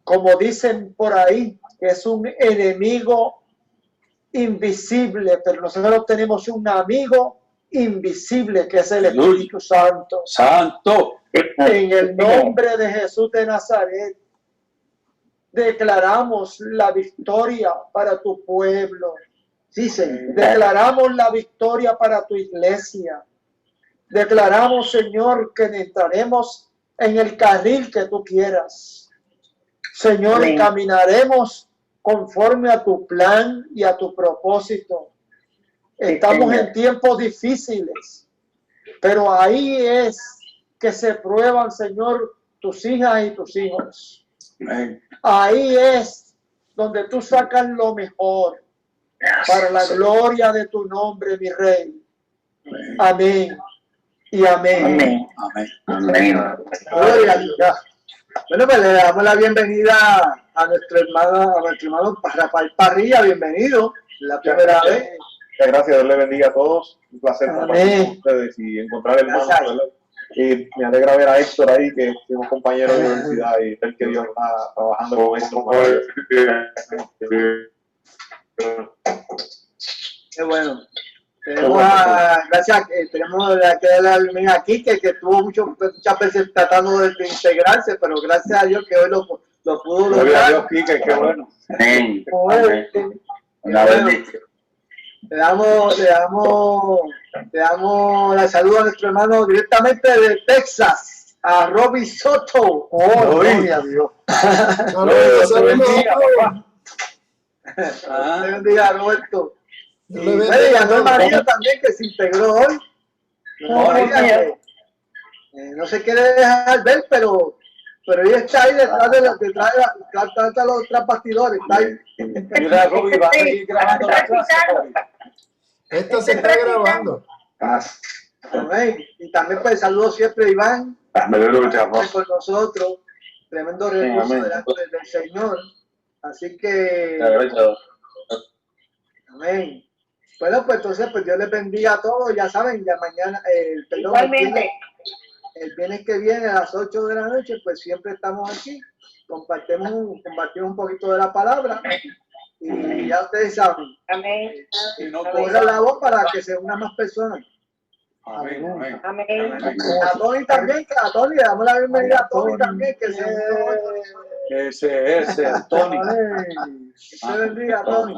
como dicen por ahí, que es un enemigo invisible, pero nosotros tenemos un amigo invisible que es el Espíritu Santo. Santo. En el nombre de Jesús de Nazaret, declaramos la victoria para tu pueblo. Sí, Señor. Declaramos la victoria para tu iglesia. Declaramos, Señor, que entraremos en el carril que tú quieras. Señor, y caminaremos conforme a tu plan y a tu propósito. Estamos en tiempos difíciles, pero ahí es que se prueban, Señor, tus hijas y tus hijos. Amén. Ahí es donde tú sacas lo mejor para la gloria de tu nombre, mi Rey. Amén. Amén y amén. Amén. Amén. Gloria a Dios. Bueno, pues le damos la bienvenida a nuestro hermano Rafael Parrilla. Bienvenido. La primera vez. Muchas gracias, Dios le bendiga a todos. Un placer compartir Amén. con ustedes y encontrar hermanos. Gracias. ¿Verdad? Y me alegra ver a Héctor ahí, que fuimos compañeros de universidad y ver que Dios está trabajando con esto. Qué bueno. Tenemos gracias, tenemos que dar la bienvenida a Quique, que estuvo muchas veces tratando de integrarse, pero gracias a Dios que hoy lo pudo Gloria a Dios, lograr. Quique, qué bueno. Amén. Una bendición. Le damos la salud a nuestro hermano directamente de Texas, a Robbie Soto. Gloria a Dios. Saludos, saludos. Dios bendiga a Roberto. Dios Y le bueno, y a bendiga. María también, que se integró hoy. No se quiere dejar ver, pero ella está ahí detrás de los tras bastidores. Está ahí. Mira, Roby, va a seguir grabando la clase, Roby. Esto se está grabando. Amén. Y también pues saludo siempre a Iván, con nosotros, tremendo recurso delante del Señor. Así que, amén. Bueno, pues entonces, pues Dios les bendiga a todos. Ya saben, ya mañana, el viernes que viene a las 8 de la noche, pues siempre estamos aquí. Compartimos un poquito de la palabra. Y ya ustedes saben. Amén. Y no Corra la voz para que se unan más personas. Amén, amén. Amén. A Tony también, que a Tony le damos la bienvenida a Tony también, que se unió hoy con nosotros. Ese, Tony. Amén. Se bendiga a Tony.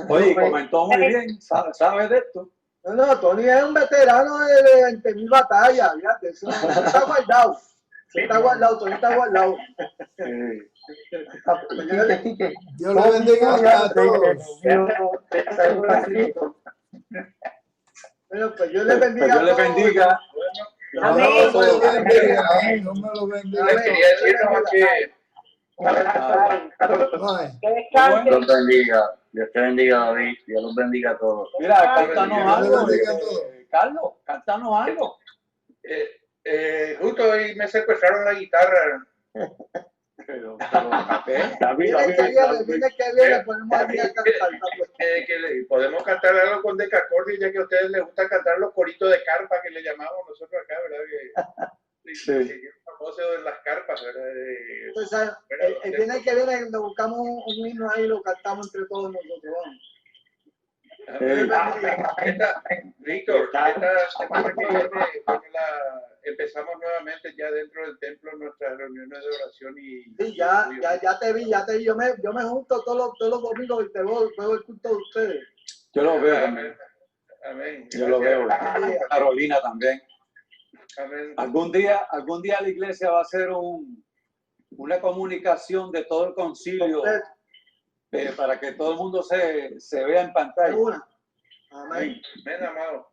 Oye, comentó muy bien, ¿sabe de esto? No, Tony es un veterano de 20.000 batallas, fíjate, eso está guardado. Está guardado, Tony está guardado. Dios le bendiga a todos. Bueno, pues Dios les bendiga. Dios les bendiga. Amén. Dios me lo bendiga. Dios me lo bendiga. Quería decirnos que Bye. Que descansen. Dios bendiga. Dios te bendiga, David. Dios los bendiga a todos. Mira, cántanos Dios algo. le bendiga a todos. Carlos, cántanos algo. justo hoy me secuestraron la guitarra. Pero David, Viene que viene, ponemos aquí a cantar. Que podemos cantar algo con decacordio, ya que a ustedes les gusta cantar los coritos de carpa que le llamamos nosotros acá, ¿verdad? Que es famoso de las carpas, ¿verdad? Entonces, el viernes que viene nos buscamos un himno ahí y lo cantamos entre todos nosotros. Víctor, esta semana que viene empezamos nuevamente ya dentro del templo nuestras reuniones de oración y sí, ya te vi, yo me junto todos los domingos y te veo el culto de ustedes. Yo lo veo también. Amén. Yo lo veo. Carolina también. Amén. Algún día la iglesia va a hacer una comunicación de todo el concilio para que todo el mundo se vea en pantalla. Amén. Amén, amado.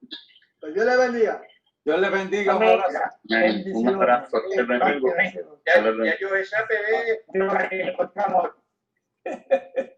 Pues Dios le bendiga. Dios les bendiga. Un abrazo. Un abrazo. Te bendigo. Ya yo esa bebé.